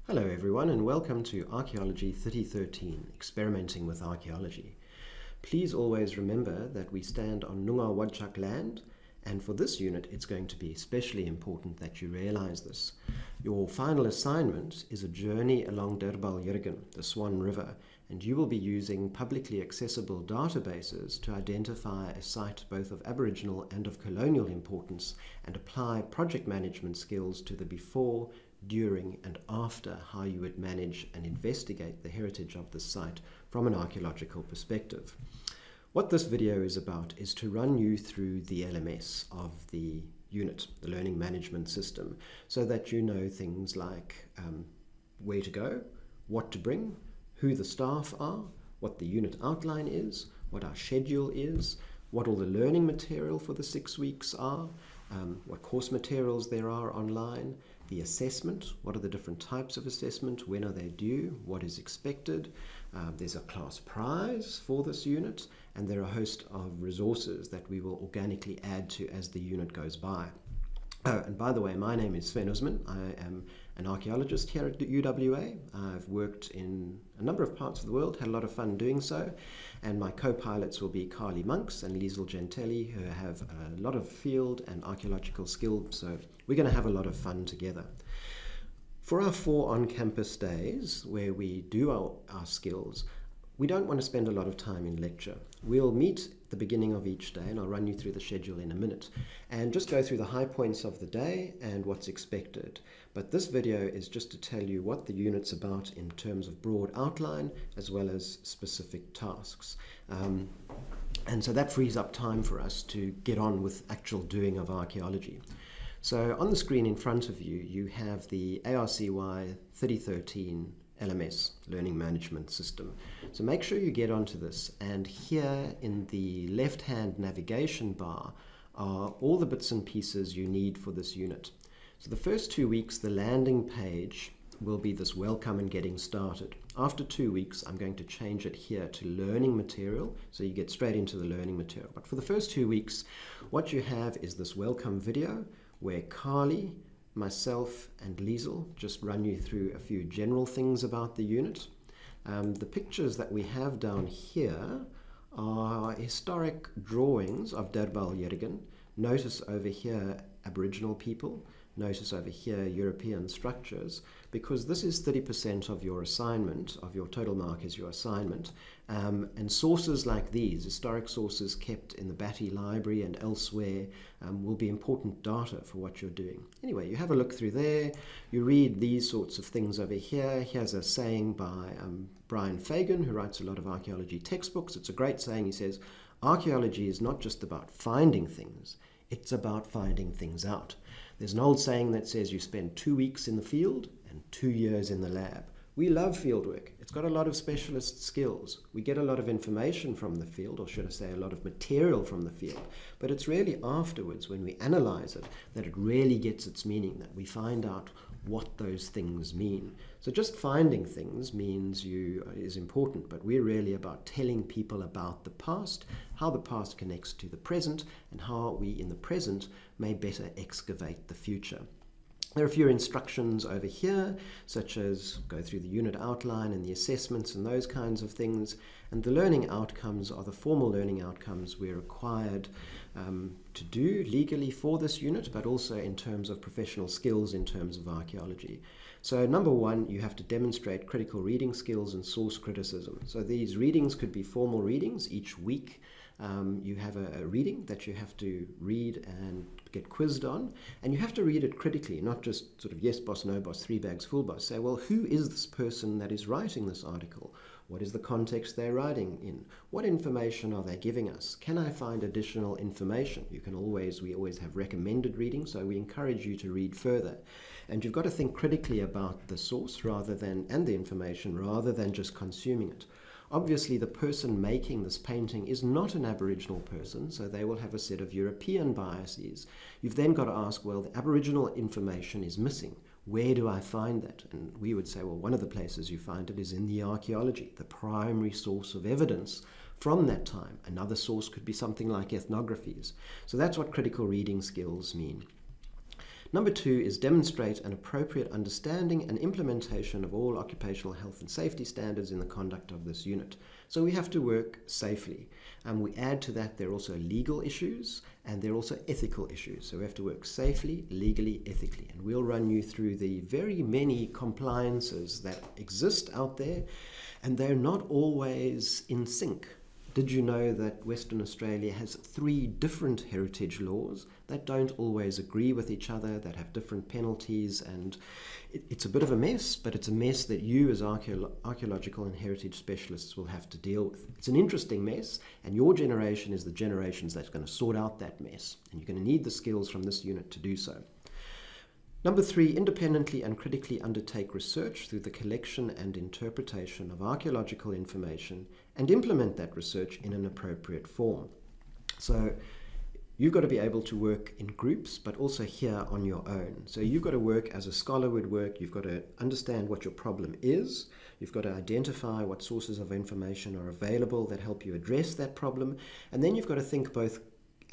Hello everyone and welcome to Archaeology 3013 Experimenting with Archaeology. Please always remember that we stand on Noongar Wadjuk land, and for this unit it's going to be especially important that you realize this. Your final assignment is a journey along ARCY3013, the Swan River, and you will be using publicly accessible databases to identify a site both of Aboriginal and of colonial importance and apply project management skills to the before, during and after how you would manage and investigate the heritage of this site from an archaeological perspective. What this video is about is to run you through the LMS of the unit, the Learning Management System, so that you know things like where to go, what to bring, who the staff are, what the unit outline is, what our schedule is, what all the learning material for the 6 weeks are, what course materials there are online, the assessment, what are the different types of assessment, when are they due, what is expected. There's a class prize for this unit, and there are a host of resources that we will organically add to as the unit goes by. And by the way, my name is Sven Usman. I am an archaeologist here at UWA. I've worked in a number of parts of the world, had a lot of fun doing so, and my co-pilots will be Carly Monks and Liesl Gentelli, who have a lot of field and archaeological skill, so we're going to have a lot of fun together. For our 4 on-campus days, where we do our skills, we don't want to spend a lot of time in lecture. We'll meet at the beginning of each day, and I'll run you through the schedule in a minute, and just go through the high points of the day and what's expected. But this video is just to tell you what the unit's about in terms of broad outline as well as specific tasks. And so that frees up time for us to get on with actual doing of archaeology. So on the screen in front of you, you have the ARCY3013 LMS, Learning Management System. So make sure you get onto this, and here in the left-hand navigation bar are all the bits and pieces you need for this unit. So the first 2 weeks, the landing page will be this welcome and getting started. After 2 weeks, I'm going to change it here to learning material, so you get straight into the learning material. But for the first 2 weeks, what you have is this welcome video where Carly, myself and Liesl just run you through a few general things about the unit. The pictures that we have down here are historic drawings of ARCY3013. Notice over here Aboriginal people, notice over here European structures, because this is 30% of your assignment, of your total mark is your assignment. And sources like these, historic sources kept in the Batty Library and elsewhere, will be important data for what you're doing. Anyway, you have a look through there, you read these sorts of things over here. Here's a saying by Brian Fagan, who writes a lot of archaeology textbooks. It's a great saying. He says, archaeology is not just about finding things, it's about finding things out. There's an old saying that says you spend 2 weeks in the field and 2 years in the lab. We love fieldwork. It's got a lot of specialist skills. We get a lot of information from the field, or should I say a lot of material from the field. But it's really afterwards, when we analyze it, that it really gets its meaning, that we find out what those things mean. So just finding things is important, but we're really about telling people about the past, how the past connects to the present, and how we in the present may better excavate the future. There are a few instructions over here, such as go through the unit outline and the assessments and those kinds of things. And the learning outcomes are the formal learning outcomes we're required to do legally for this unit, but also in terms of professional skills in terms of archaeology. So number 1, you have to demonstrate critical reading skills and source criticism. So these readings could be formal readings each week. You have a reading that you have to read and get quizzed on, and you have to read it critically, not just sort of yes boss, no boss, 3 bags full boss. Say, well, who is this person that is writing this article? What is the context they're writing in? What information are they giving us? Can I find additional information? We always have recommended reading, so we encourage you to read further. And you've got to think critically about the source and the information rather than just consuming it. Obviously, the person making this painting is not an Aboriginal person, so they will have a set of European biases. You've then got to ask, well, the Aboriginal information is missing. Where do I find that? And we would say, well, one of the places you find it is in the archaeology, the primary source of evidence from that time. Another source could be something like ethnographies. So that's what critical reading skills mean. Number 2 is demonstrate an appropriate understanding and implementation of all occupational health and safety standards in the conduct of this unit. So we have to work safely. We add to that there are also legal issues and there are also ethical issues. So we have to work safely, legally, ethically. And we'll run you through the very many compliances that exist out there, and they're not always in sync. Did you know that Western Australia has 3 different heritage laws that don't always agree with each other, that have different penalties, and it's a bit of a mess, but it's a mess that you as archaeological and heritage specialists will have to deal with. It's an interesting mess, and your generation is the generations that's going to sort out that mess, and you're going to need the skills from this unit to do so. Number 3, independently and critically undertake research through the collection and interpretation of archaeological information and implement that research in an appropriate form. So you've got to be able to work in groups, but also here on your own. So you've got to work as a scholar would work. You've got to understand what your problem is. You've got to identify what sources of information are available that help you address that problem. And then you've got to think both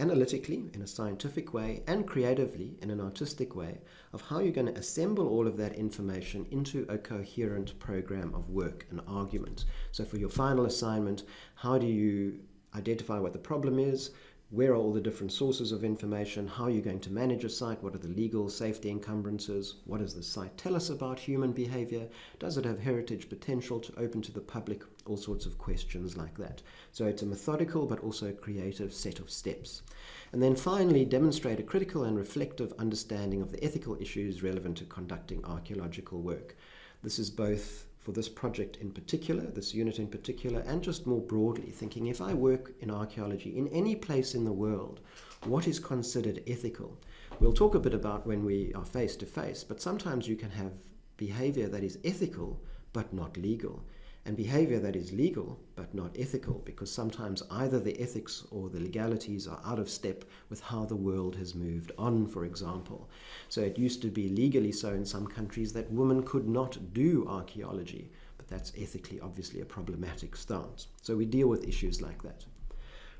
analytically in a scientific way and creatively in an artistic way of how you're going to assemble all of that information into a coherent program of work and argument. So for your final assignment, how do you identify what the problem is? Where are all the different sources of information? How are you going to manage a site? What are the legal safety encumbrances? What does the site tell us about human behavior? Does it have heritage potential to open to the public? All sorts of questions like that. So it's a methodical but also creative set of steps. And then finally, demonstrate a critical and reflective understanding of the ethical issues relevant to conducting archaeological work. This is both for this project in particular, this unit in particular, and just more broadly, thinking if I work in archaeology in any place in the world, what is considered ethical? We'll talk a bit about when we are face to face, but sometimes you can have behavior that is ethical but not legal, and behavior that is legal but not ethical, because sometimes either the ethics or the legalities are out of step with how the world has moved on, for example. So it used to be legally so in some countries that women could not do archaeology, but that's ethically obviously a problematic stance. So we deal with issues like that.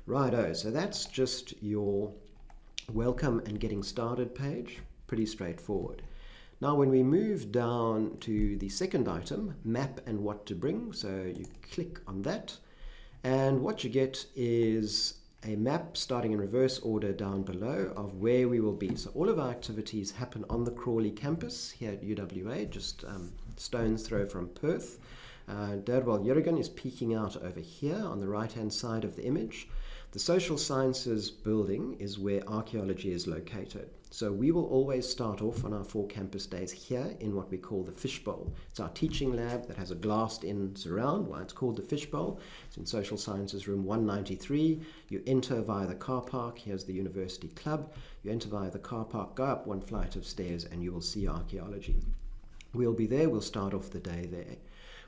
Righto, so that's just your welcome and getting started page. Pretty straightforward. Now when we move down to the second item, map and what to bring, so you click on that, and what you get is a map starting in reverse order down below of where we will be. So all of our activities happen on the Crawley campus here at UWA, just stone's throw from Perth. Derwal Yerigan is peeking out over here on the right hand side of the image. The Social Sciences building is where archaeology is located. So we will always start off on our 4 campus days here in what we call the fishbowl. It's our teaching lab that has a glassed-in surround. Why it's called the fishbowl. It's in Social Sciences room 193. You enter via the car park. Here's the University Club. You enter via the car park, go up 1 flight of stairs, and you will see archaeology. We'll be there. We'll start off the day there.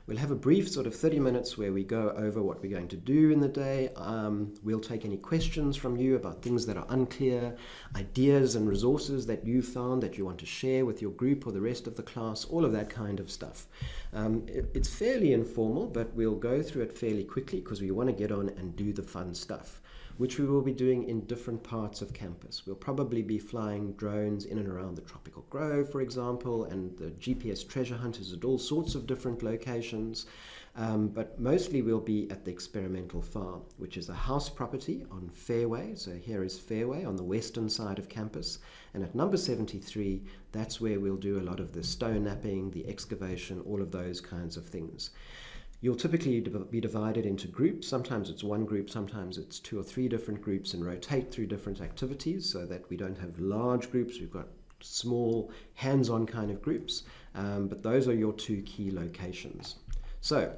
We'll have a brief sort of 30 minutes where we go over what we're going to do in the day. We'll take any questions from you about things that are unclear, ideas and resources that you found that you want to share with your group or the rest of the class, all of that kind of stuff. It's fairly informal, but we'll go through it fairly quickly because we want to get on and do the fun stuff, which we will be doing in different parts of campus. We'll probably be flying drones in and around the Tropical Grove, for example, and the GPS treasure hunt is at all sorts of different locations. But mostly we'll be at the experimental farm, which is a house property on Fairway. So here is Fairway on the western side of campus. And at number 73, that's where we'll do a lot of the stone knapping, the excavation, all of those kinds of things. You'll typically be divided into groups. Sometimes it's 1 group, sometimes it's 2 or 3 different groups, and rotate through different activities so that we don't have large groups. We've got small, hands-on kind of groups, but those are your 2 key locations. So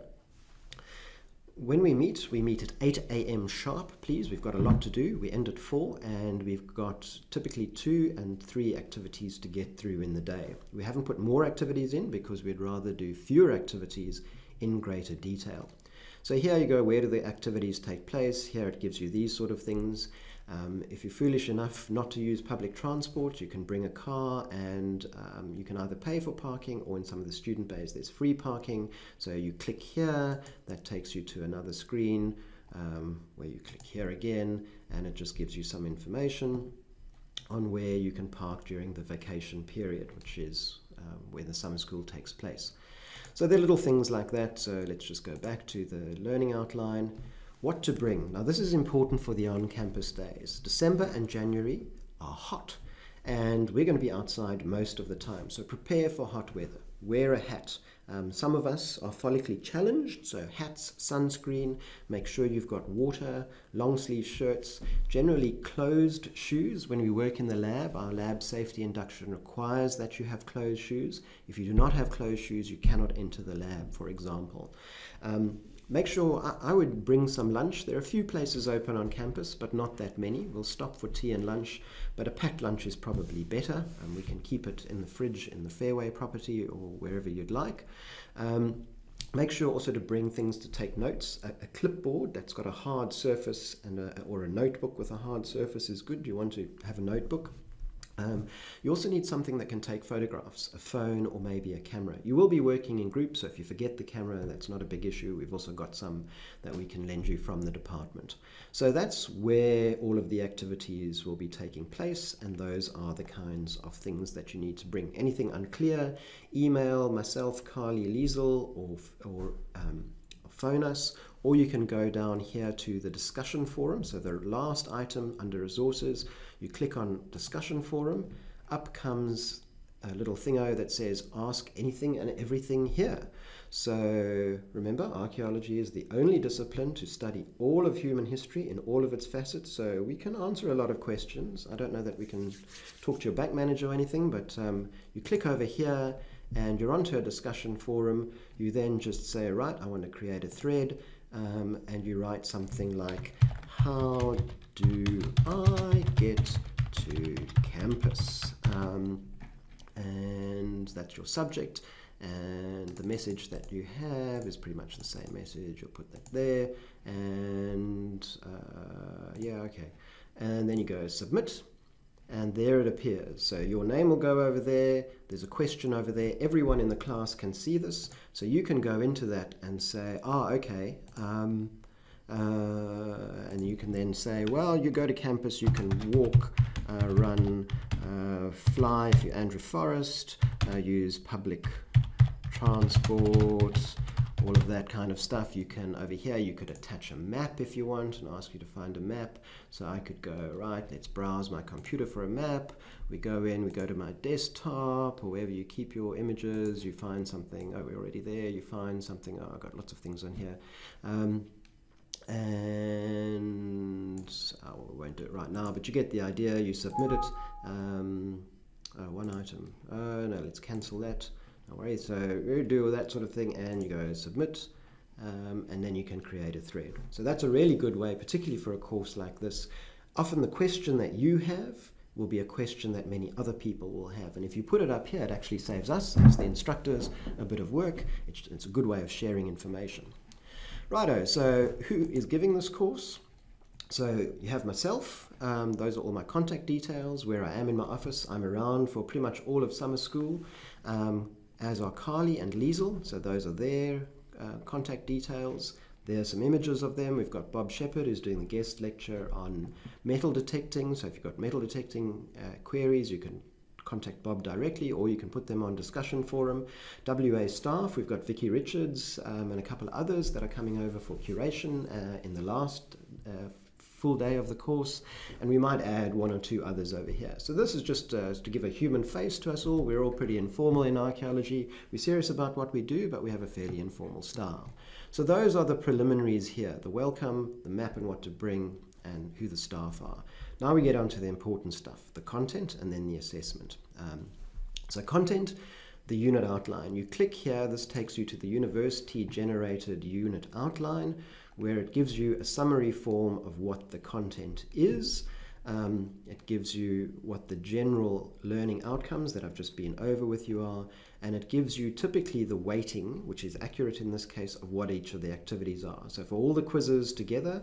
when we meet at 8 a.m. sharp, please. We've got a lot to do. We end at 4, and we've got typically 2 and 3 activities to get through in the day. We haven't put more activities in because we'd rather do fewer activities in greater detail. So here you go, where do the activities take place? Here it gives you these sort of things. If you're foolish enough not to use public transport, you can bring a car, and you can either pay for parking, or in some of the student bays there's free parking. So you click here, that takes you to another screen where you click here again, and it just gives you some information. on where you can park during the vacation period, which is where the summer school takes place. So there are little things like that. So let's just go back to the learning outline. What to bring. Now this is important for the on-campus days. December and January are hot, and we're going to be outside most of the time. So prepare for hot weather. Wear a hat. Some of us are follically challenged, so hats, sunscreen, make sure you've got water, long sleeve shirts, generally closed shoes. When we work in the lab, our lab safety induction requires that you have closed shoes. If you do not have closed shoes, you cannot enter the lab, for example. Make sure, I would bring some lunch. There are a few places open on campus, but not that many. We'll stop for tea and lunch, but a packed lunch is probably better, and we can keep it in the fridge in the Fairway property or wherever you'd like. Make sure also to bring things to take notes. A clipboard that's got a hard surface or a notebook with a hard surface is good. You want to have a notebook. You also need something that can take photographs, a phone or maybe a camera. You will be working in groups, so if you forget the camera, that's not a big issue. We've also got some that we can lend you from the department. So that's where all of the activities will be taking place, and those are the kinds of things that you need to bring. Anything unclear, email myself, Carly, Liesel, or phone us, or you can go down here to the discussion forum. So the last item under resources, you click on discussion forum, up comes a little thingo that says ask anything and everything here. So remember, archaeology is the only discipline to study all of human history in all of its facets, so we can answer a lot of questions. I don't know that we can talk to your back manager or anything, but you click over here and you're onto a discussion forum. You then just say, right, I want to create a thread, and you write something like, how do I get to campus? And that's your subject, and the message that you have is pretty much the same message. You'll put that there, and yeah, okay. And then you go submit, and there it appears. So your name will go over there, there's a question over there, everyone in the class can see this, so you can go into that and say, oh, okay, and you can then say, well, you go to campus, you can walk, run, fly if you're Andrew Forrest, use public transport, all of that kind of stuff. You can, over here, you could attach a map if you want and ask you to find a map. So I could go, right, let's browse my computer for a map. We go in, we go to my desktop, or wherever you keep your images, you find something, oh, we're already there, you find something, oh, I've got lots of things on here. And well, we won't do it right now, but you get the idea. You submit it. One item. No, let's cancel that. No worries. So we do all that sort of thing, and you go submit, and then you can create a thread. So that's a really good way, particularly for a course like this. Often the question that you have will be a question that many other people will have, and if you put it up here, it actually saves us, as the instructors, a bit of work. It's a good way of sharing information. Righto, so who is giving this course? So you have myself, those are all my contact details, where I am in my office. I'm around for pretty much all of summer school, as are Carly and Liesel, so those are their contact details. There's some images of them. We've got Bob Shepherd, who's doing the guest lecture on metal detecting, so if you've got metal detecting queries, you can contact Bob directly, or you can put them on discussion forum. WA staff, we've got Vicky Richards and a couple of others that are coming over for curation in the last full day of the course, and we might add one or two others over here. So this is just to give a human face to us all. We're all pretty informal in archaeology. We're serious about what we do, but we have a fairly informal style. So those are the preliminaries here: the welcome, the map and what to bring, and who the staff are. Now we get on to the important stuff, the content and then the assessment. So content, the unit outline. You click here, this takes you to the university generated unit outline, where it gives you a summary form of what the content is. It gives you what the general learning outcomes that I've just been over with you are, and it gives you typically the weighting, which is accurate in this case, of what each of the activities are. So for all the quizzes together,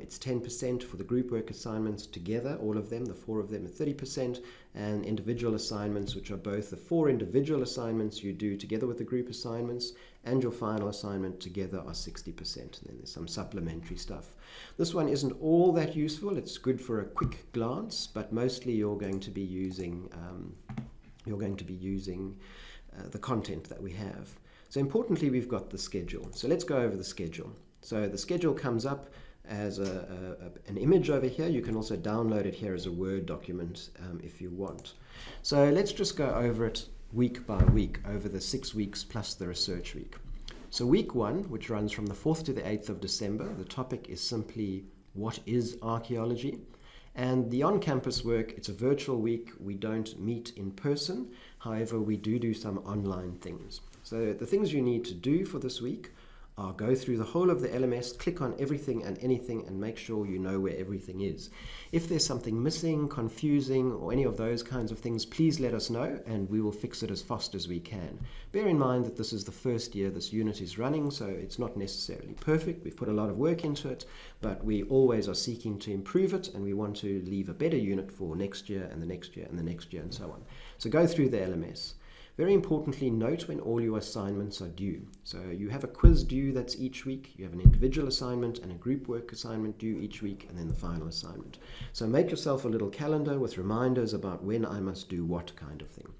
it's 10%. For the group work assignments together, all of them, the 4 of them, are 30%, and individual assignments, which are both the 4 individual assignments you do together with the group assignments and your final assignment together, are 60%. And then there's some supplementary stuff. This one isn't all that useful. It's good for a quick glance, but mostly you're going to be using the content that we have. So importantly, we've got the schedule. So let's go over the schedule. So the schedule comes up as an image over here. You can also download it here as a Word document if you want. So let's just go over it week by week over the 6 weeks plus the research week. So week 1, which runs from the 4th to the 8th of December, the topic is simply, what is archaeology? And the on-campus work, it's a virtual week. We don't meet in person. However, we do some online things. So the things you need to do for this week are go through the whole of the LMS, click on everything and anything, and make sure you know where everything is. If there's something missing, confusing, or any of those kinds of things, please let us know, and we will fix it as fast as we can. Bear in mind that this is the first year this unit is running, so it's not necessarily perfect. We've put a lot of work into it, but we always are seeking to improve it, and we want to leave a better unit for next year and the next year and the next year and so on. So go through the LMS. Very importantly, note when all your assignments are due. So you have a quiz due that's each week, you have an individual assignment and a group work assignment due each week, and then the final assignment. So make yourself a little calendar with reminders about when I must do what kind of thing.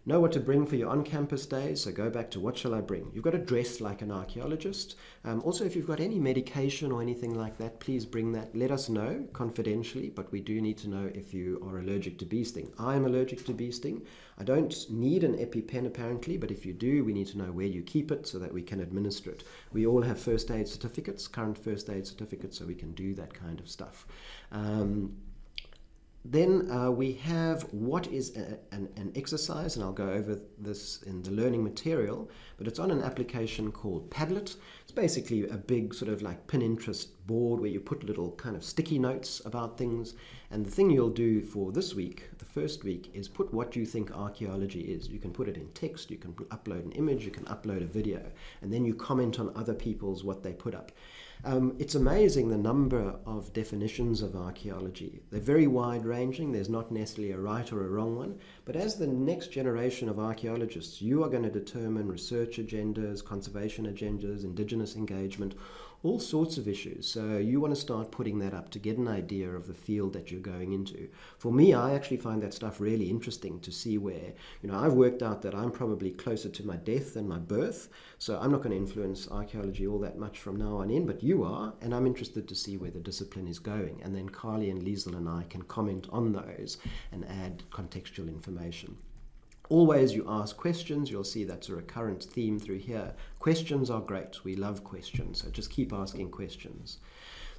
Know what to bring for your on-campus days, so go back to what shall I bring. You've got to dress like an archaeologist. Also, if you've got any medication or anything like that, please bring that. Let us know confidentially, but we do need to know if you are allergic to bee sting. I'm allergic to bee sting. I don't need an EpiPen apparently, but if you do, we need to know where you keep it so that we can administer it. We all have first aid certificates, current first aid certificates, so we can do that kind of stuff. Then we have what is an exercise, and I'll go over this in the learning material, but it's on an application called Padlet. It's basically a big sort of like Pinterest board where you put little kind of sticky notes about things, and the thing you'll do for this week, the first week, is put what you think archaeology is. You can put it in text, you can upload an image, you can upload a video, and then you comment on other people's what they put up. It's amazing the number of definitions of archaeology. They're very wide-ranging. There's not necessarily a right or a wrong one. But as the next generation of archaeologists, you are going to determine research agendas, conservation agendas, indigenous engagement, all sorts of issues. So you want to start putting that up to get an idea of the field that you're going into. For me, I actually find that stuff really interesting to see where, I've worked out that I'm probably closer to my death than my birth. So I'm not going to influence archaeology all that much from now on in, but you are, and I'm interested to see where the discipline is going. And then Carly and Liesl and I can comment on those and add contextual information. Always you ask questions. You'll see that's a recurrent theme through here. Questions are great. We love questions, so just keep asking questions.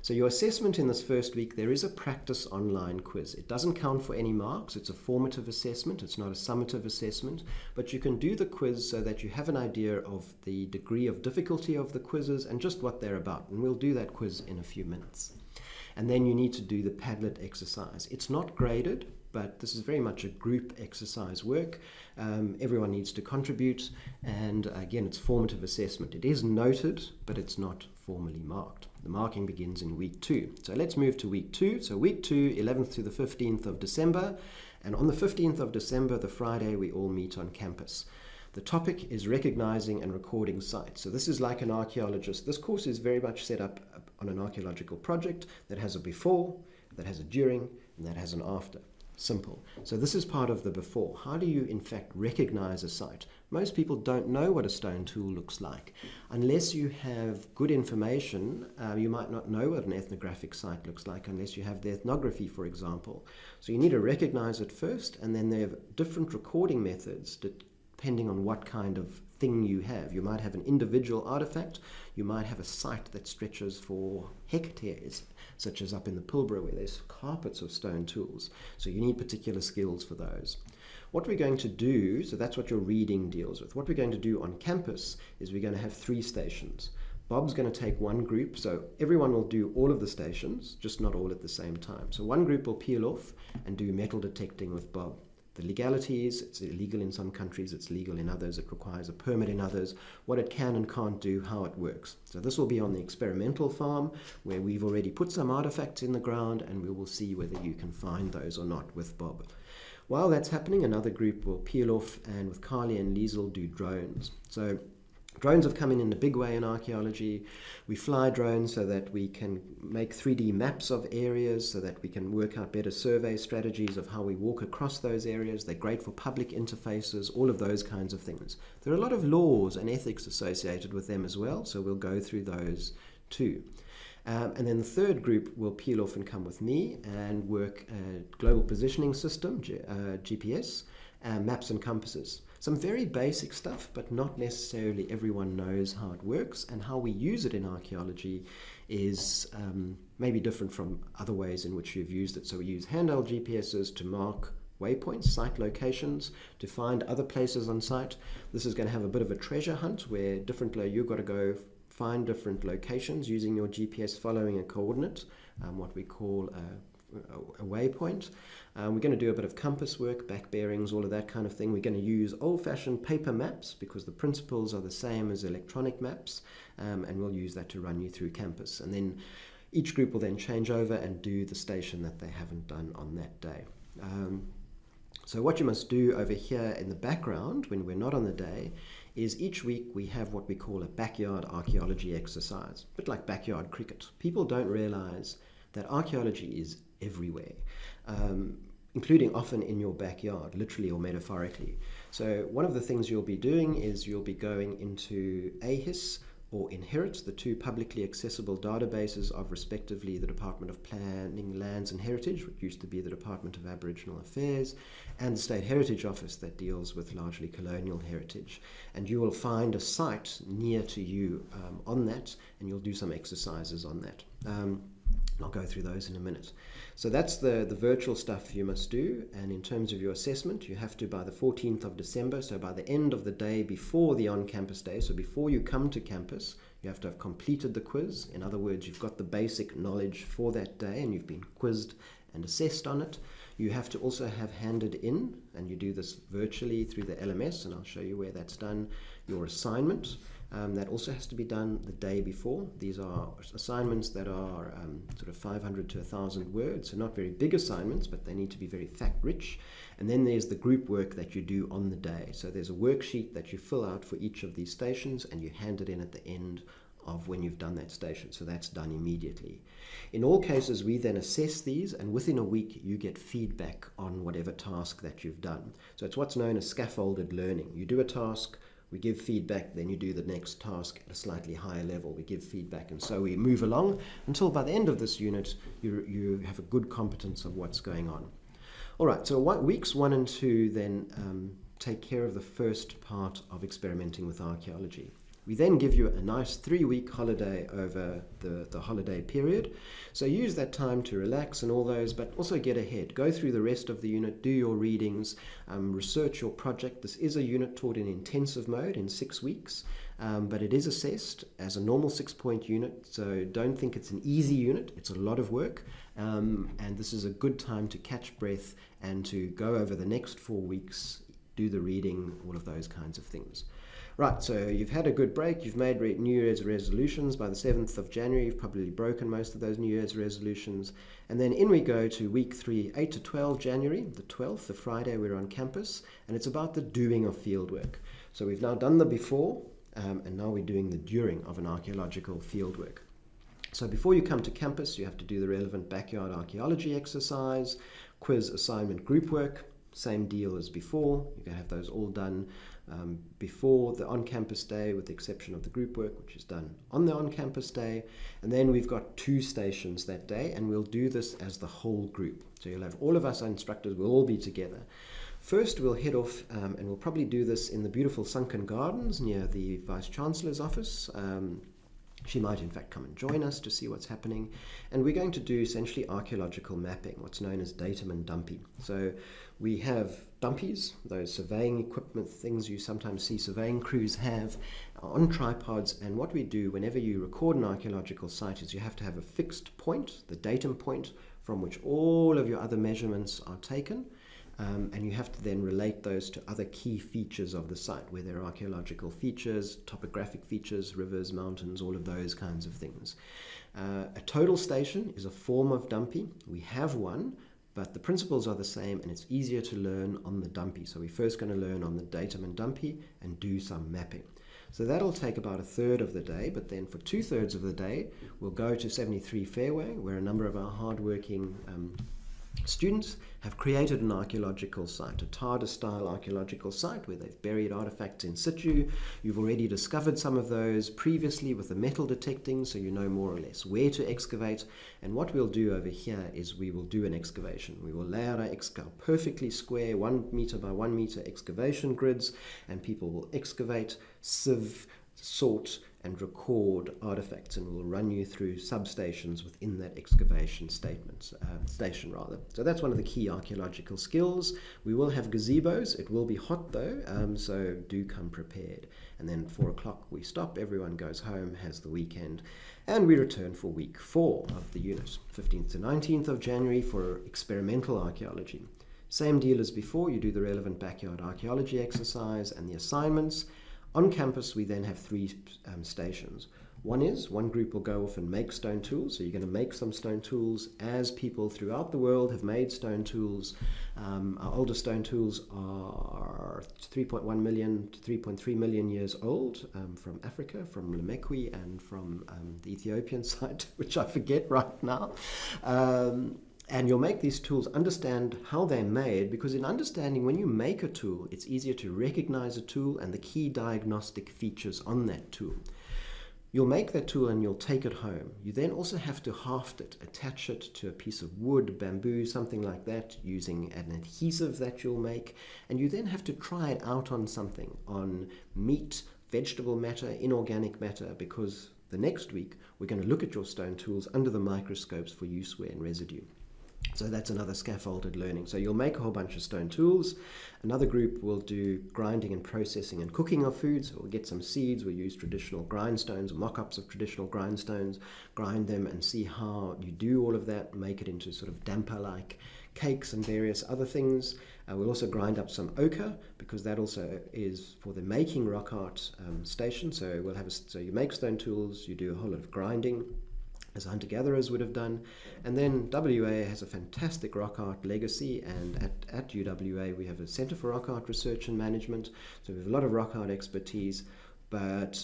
So your assessment in this first week, there is a practice online quiz. It doesn't count for any marks. It's a formative assessment. It's not a summative assessment, but you can do the quiz so that you have an idea of the degree of difficulty of the quizzes and just what they're about. And we'll do that quiz in a few minutes. And then you need to do the Padlet exercise. It's not graded, but this is very much a group exercise work. Everyone needs to contribute, and again, it's formative assessment. It is noted, but it's not formally marked. The marking begins in week 2. So let's move to week 2. So week 2, 11th to the 15th of December, and on the 15th of December, the Friday, we all meet on campus. The topic is recognizing and recording sites. So this is like an archaeologist. This course is very much set up on an archaeological project that has a before, that has a during, and that has an after. Simple. So this is part of the before. How do you in fact recognize a site? Most people don't know what a stone tool looks like. Unless you have good information, you might not know what an ethnographic site looks like unless you have the ethnography, for example. So you need to recognize it first, and then there are different recording methods depending on what kind of thing you have. You might have an individual artifact. You might have a site that stretches for hectares, such as up in the Pilbara where there's carpets of stone tools. So you need particular skills for those. What we're going to do, so that's what your reading deals with. What we're going to do on campus is we're going to have 3 stations. Bob's going to take one group, so everyone will do all of the stations, just not all at the same time. So one group will peel off and do metal detecting with Bob. the legalities. It's illegal in some countries, it's legal in others, it requires a permit in others, what it can and can't do, how it works. So this will be on the experimental farm, where we've already put some artifacts in the ground, and we will see whether you can find those or not with Bob. While that's happening, another group will peel off and with Carly and Liesel do drones. So drones have come in a big way in archaeology. We fly drones so that we can make 3D maps of areas, so that we can work out better survey strategies of how we walk across those areas. They're great for public interfaces, all of those kinds of things. There are a lot of laws and ethics associated with them as well, so we'll go through those too. And then the third group will peel off and come with me and work a global positioning system, GPS, maps and compasses. Some very basic stuff, but not necessarily everyone knows how it works, and how we use it in archaeology is maybe different from other ways in which you've used it. So we use handheld GPSs to mark waypoints, site locations, to find other places on site. This is going to have a bit of a treasure hunt where you've got to go find different locations using your GPS following a coordinate, what we call a waypoint. We're going to do a bit of compass work, back bearings, all of that kind of thing. We're going to use old-fashioned paper maps because the principles are the same as electronic maps, and we'll use that to run you through campus. And then each group will then change over and do the station that they haven't done on that day. So what you must do over here in the background when we're not on the day is each week we have what we call a backyard archaeology exercise, a bit like backyard cricket. People don't realize that archaeology is everywhere, including often in your backyard, literally or metaphorically. So one of the things you'll be doing is you'll be going into AHIS or Inherit, the two publicly accessible databases of respectively the Department of Planning, Lands and Heritage, which used to be the Department of Aboriginal Affairs, and the State Heritage Office that deals with largely colonial heritage. And you will find a site near to you on that, and you'll do some exercises on that. I'll go through those in a minute. So that's the virtual stuff you must do, and in terms of your assessment, you have to by the 14th of December, so by the end of the day before the on-campus day, so before you come to campus, you have to have completed the quiz. In other words, you've got the basic knowledge for that day and you've been quizzed and assessed on it. You have to also have handed in, and you do this virtually through the LMS, and I'll show you where that's done, your assignment. That also has to be done the day before. These are assignments that are sort of 500 to 1,000 words, so not very big assignments, but they need to be very fact-rich. And then there's the group work that you do on the day. So there's a worksheet that you fill out for each of these stations, and you hand it in at the end of when you've done that station. So that's done immediately. In all cases, we then assess these, and within a week you get feedback on whatever task that you've done. So it's what's known as scaffolded learning. You do a task, we give feedback, then you do the next task at a slightly higher level. We give feedback, and so we move along until by the end of this unit you have a good competence of what's going on. All right, so weeks 1 and 2 then take care of the first part of experimenting with archaeology. We then give you a nice 3-week holiday over the holiday period. So use that time to relax and all those, but also get ahead. Go through the rest of the unit, do your readings, research your project. This is a unit taught in intensive mode in 6 weeks, but it is assessed as a normal 6-point unit. So don't think it's an easy unit. It's a lot of work, and this is a good time to catch breath and to go over the next 4 weeks, do the reading, all of those kinds of things. Right, so you've had a good break, you've made New Year's resolutions. By the 7th of January, you've probably broken most of those New Year's resolutions. And then in we go to week 3, 8 to 12 January, the 12th, the Friday, we're on campus, and it's about the doing of fieldwork. So we've now done the before, and now we're doing the during of an archaeological fieldwork. So before you come to campus, you have to do the relevant backyard archaeology exercise, quiz, assignment, group work, same deal as before. You're going to have those all done before the on-campus day, with the exception of the group work, which is done on the on-campus day. And then we've got 2 stations that day, and we'll do this as the whole group. So you'll have all of us instructors, we'll all be together. First, we'll head off, and we'll probably do this in the beautiful sunken gardens near the Vice-Chancellor's office. She might in fact come and join us to see what's happening. And we're going to do essentially archaeological mapping, what's known as datum and dumpy. So we have dumpies, those surveying equipment things you sometimes see surveying crews have on tripods. And what we do whenever you record an archaeological site is you have to have a fixed point, the datum point, from which all of your other measurements are taken. and you have to then relate those to other key features of the site, where there are archaeological features, topographic features, rivers, mountains, all of those kinds of things. A total station is a form of dumpy. We have one, but the principles are the same, and it's easier to learn on the dumpy. So we're first going to learn on the datum and dumpy and do some mapping. So that'll take about a third of the day, but then for 2/3 of the day, we'll go to 73 Fairway, where a number of our hardworking students have created an archaeological site, a TARDIS-style archaeological site where they've buried artifacts in situ. You've already discovered some of those previously with the metal detecting, so you know more or less where to excavate. And what we'll do over here is we will do an excavation. We will lay out our perfectly square 1 meter by 1 meter excavation grids, and people will excavate, sieve, sort, and record artifacts, and we'll run you through substations within that excavation station rather. So that's one of the key archaeological skills. We will have gazebos. It will be hot though, so do come prepared. And then 4 o'clock we stop, everyone goes home, has the weekend, and we return for week 4 of the unit, 15th to 19th of January for experimental archaeology. Same deal as before, you do the relevant backyard archaeology exercise and the assignments. On campus, we then have 3 stations. One group will go off and make stone tools. So you're going to make some stone tools as people throughout the world have made stone tools. Our oldest stone tools are 3.1 million to 3.3 million years old, from Africa, from Lemekwi, and from the Ethiopian side, which I forget right now. And you'll make these tools, understand how they're made, because in understanding when you make a tool, it's easier to recognize a tool and the key diagnostic features on that tool. You'll make that tool and you'll take it home. You then also have to haft it, attach it to a piece of wood, bamboo, something like that, using an adhesive that you'll make. And you then have to try it out on something, on meat, vegetable matter, inorganic matter, because the next week we're going to look at your stone tools under the microscopes for use wear and residue. So that's another scaffolded learning. So you'll make a whole bunch of stone tools. Another group will do grinding and processing and cooking of food. So we'll get some seeds, we'll use traditional grindstones, mock-ups of traditional grindstones, grind them and see how you do all of that, make it into sort of damper-like cakes and various other things. We'll also grind up some ochre, because that also is for the making rock art station. So we'll have so you make stone tools, you do a whole lot of grinding, as hunter-gatherers would have done. And then WA has a fantastic rock art legacy, and at UWA we have a Centre for Rock Art Research and Management, so we have a lot of rock art expertise, but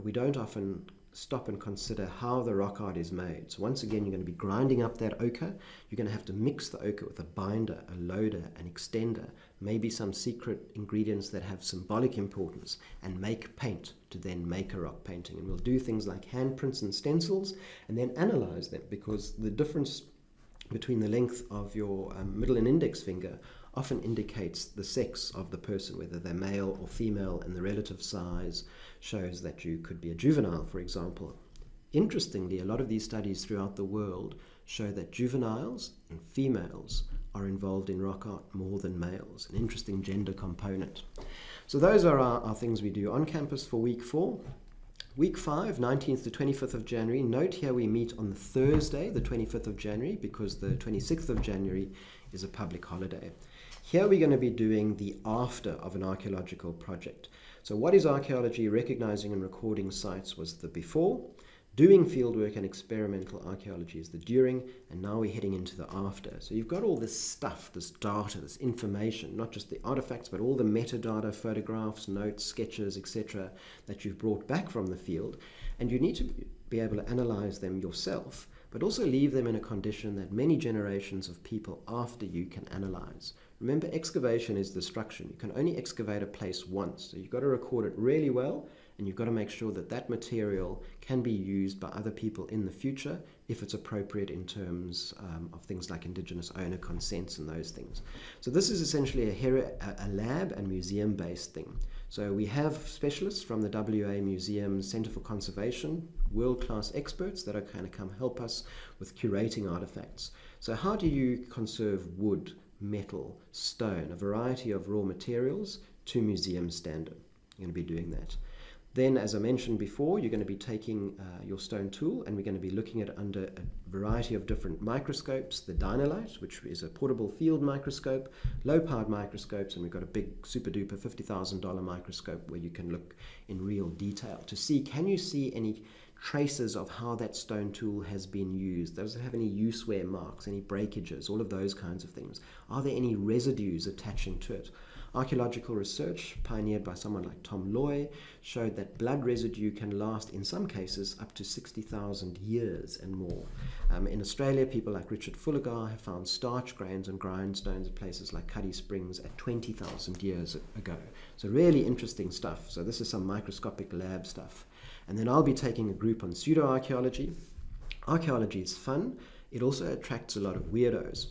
we don't often stop and consider how the rock art is made. So once again, you're going to be grinding up that ochre. You're going to have to mix the ochre with a binder, a loader, an extender, maybe some secret ingredients that have symbolic importance, and make paint to then make a rock painting. And we'll do things like handprints and stencils and then analyze them, because the difference between the length of your middle and index finger often indicates the sex of the person, whether they're male or female, and the relative size shows that you could be a juvenile, for example. Interestingly, a lot of these studies throughout the world show that juveniles and females are involved in rock art more than males, an interesting gender component. So those are our things we do on campus for week 4. Week 5, 19th to 25th of January. Note here we meet on the Thursday, the 25th of January, because the 26th of January is a public holiday. Here we're going to be doing the after of an archaeological project. So what is archaeology? Recognizing and recording sites was the before. Doing fieldwork and experimental archaeology is the during, and now we're heading into the after. So you've got all this stuff, this data, this information, not just the artifacts, but all the metadata, photographs, notes, sketches, etc. that you've brought back from the field, and you need to be able to analyze them yourself, but also leave them in a condition that many generations of people after you can analyze. Remember, excavation is destruction. You can only excavate a place once, so you've got to record it really well, and you've got to make sure that that material can be used by other people in the future if it's appropriate in terms of things like Indigenous owner consents and those things. So this is essentially a lab and museum-based thing. So we have specialists from the WA Museum Centre for Conservation, world-class experts that are going to come help us with curating artifacts. So how do you conserve wood, metal, stone, a variety of raw materials to museum standard? You're going to be doing that. Then, as I mentioned before, you're going to be taking your stone tool, and we're going to be looking at it under a variety of different microscopes. The Dynalite, which is a portable field microscope, low-powered microscopes, and we've got a big super-duper $50,000 microscope where you can look in real detail to see, can you see any traces of how that stone tool has been used? Does it have any use wear marks, any breakages, all of those kinds of things? Are there any residues attaching to it? Archaeological research, pioneered by someone like Tom Loy, showed that blood residue can last, in some cases, up to 60,000 years and more. In Australia, people like Richard Fullegar have found starch grains and grindstones at places like Cuddy Springs at 20,000 years ago. So really interesting stuff. So this is some microscopic lab stuff. And then I'll be taking a group on pseudo-archaeology. Archaeology is fun. It also attracts a lot of weirdos.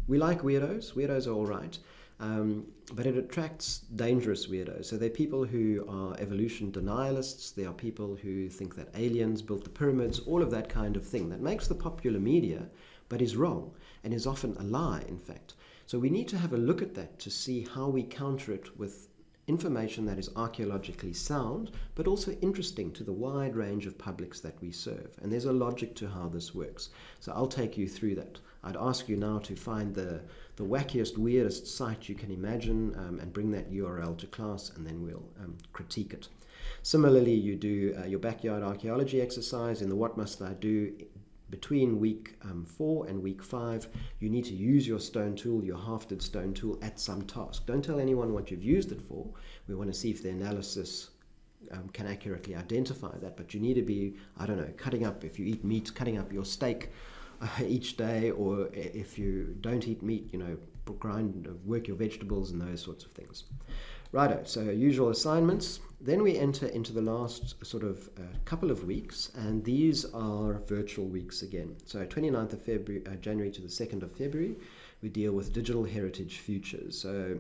We like weirdos. Weirdos are all right. But it attracts dangerous weirdos. So there are people who are evolution denialists. There are people who think that aliens built the pyramids, all of that kind of thing that makes the popular media, but is wrong and is often a lie, in fact. So we need to have a look at that to see how we counter it with information that is archaeologically sound, but also interesting to the wide range of publics that we serve. And there's a logic to how this works. So I'll take you through that. I'd ask you now to find the wackiest, weirdest site you can imagine and bring that URL to class, and then we'll critique it. Similarly, you do your backyard archaeology exercise in the What Must I Do between week 4 and week 5. You need to use your stone tool, your hafted stone tool, at some task. Don't tell anyone what you've used it for. We want to see if the analysis can accurately identify that, but you need to be, I don't know, cutting up, if you eat meat, cutting up your steak each day, or if you don't eat meat, you know, work your vegetables and those sorts of things. Righto, so usual assignments. Then we enter into the last sort of couple of weeks, and these are virtual weeks again. So 29th of January to the 2nd of February, we deal with digital heritage futures. So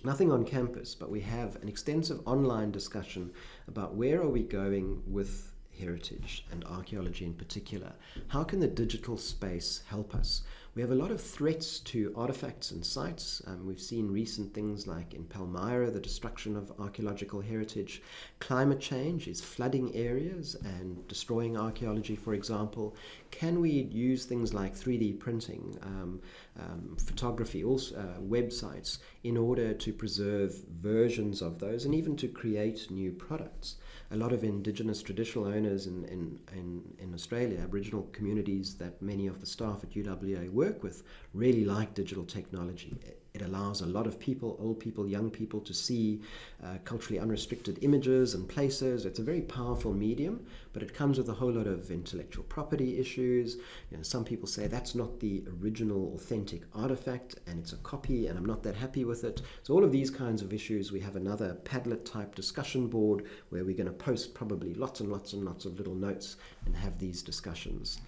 nothing on campus, but we have an extensive online discussion about where are we going with heritage and archaeology in particular. How can the digital space help us? We have a lot of threats to artifacts and sites. We've seen recent things like in Palmyra, the destruction of archaeological heritage. Climate change is flooding areas and destroying archaeology, for example. Can we use things like 3D printing, photography, also websites, in order to preserve versions of those and even to create new products? A lot of indigenous traditional owners in Australia, Aboriginal communities that many of the staff at UWA work with, really like digital technology. It allows a lot of people, old people, young people, to see culturally unrestricted images and places. It's a very powerful medium, but it comes with a whole lot of intellectual property issues. You know, some people say that's not the original, authentic artifact, and it's a copy, and I'm not that happy with it. So all of these kinds of issues, we have another Padlet-type discussion board where we're going to post probably lots and lots and lots of little notes and have these discussions.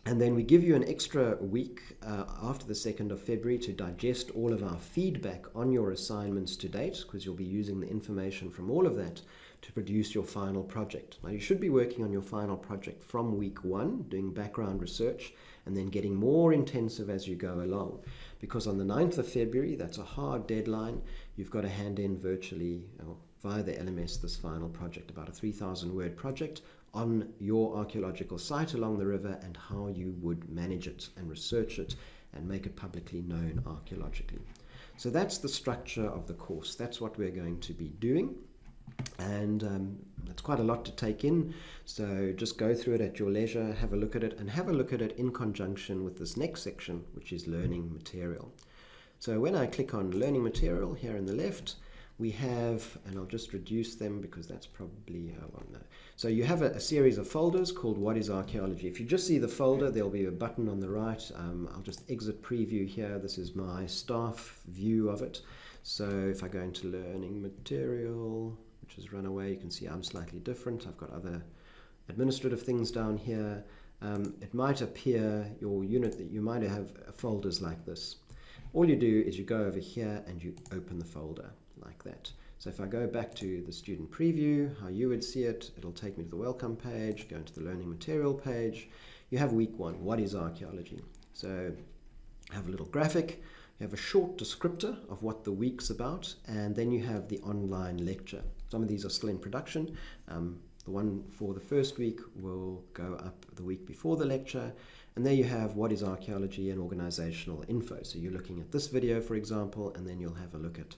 And then we give you an extra week after the 2nd of February to digest all of our feedback on your assignments to date, because you'll be using the information from all of that to produce your final project. Now, you should be working on your final project from week 1, doing background research, and then getting more intensive as you go along. Because on the 9th of February, that's a hard deadline, you've got to hand in virtually, via the LMS, this final project, about a 3,000-word project on your archaeological site along the river and how you would manage it and research it and make it publicly known archaeologically. So that's the structure of the course. That's what we're going to be doing. And that's quite a lot to take in. So just go through it at your leisure, have a look at it, and have a look at it in conjunction with this next section, which is learning material. So when I click on learning material here on the left, we have, and I'll just reduce them because that's probably how long now. So you have a series of folders called What is Archaeology? If you just see the folder, there'll be a button on the right. I'll just exit preview here. This is my staff view of it. So if I go into learning material, which has run away, you can see I'm slightly different. I've got other administrative things down here. It might appear your unit that you might have folders like this. All you do is you go over here and you open the folder like that. So if I go back to the student preview, how you would see it, it'll take me to the welcome page, go into the learning material page. You have week 1, what is archaeology? So have a little graphic. You have a short descriptor of what the week's about, and then you have the online lecture. Some of these are still in production. The one for the first week will go up the week before the lecture. And there you have what is archaeology and organizational info. So you're looking at this video, for example, and then you'll have a look at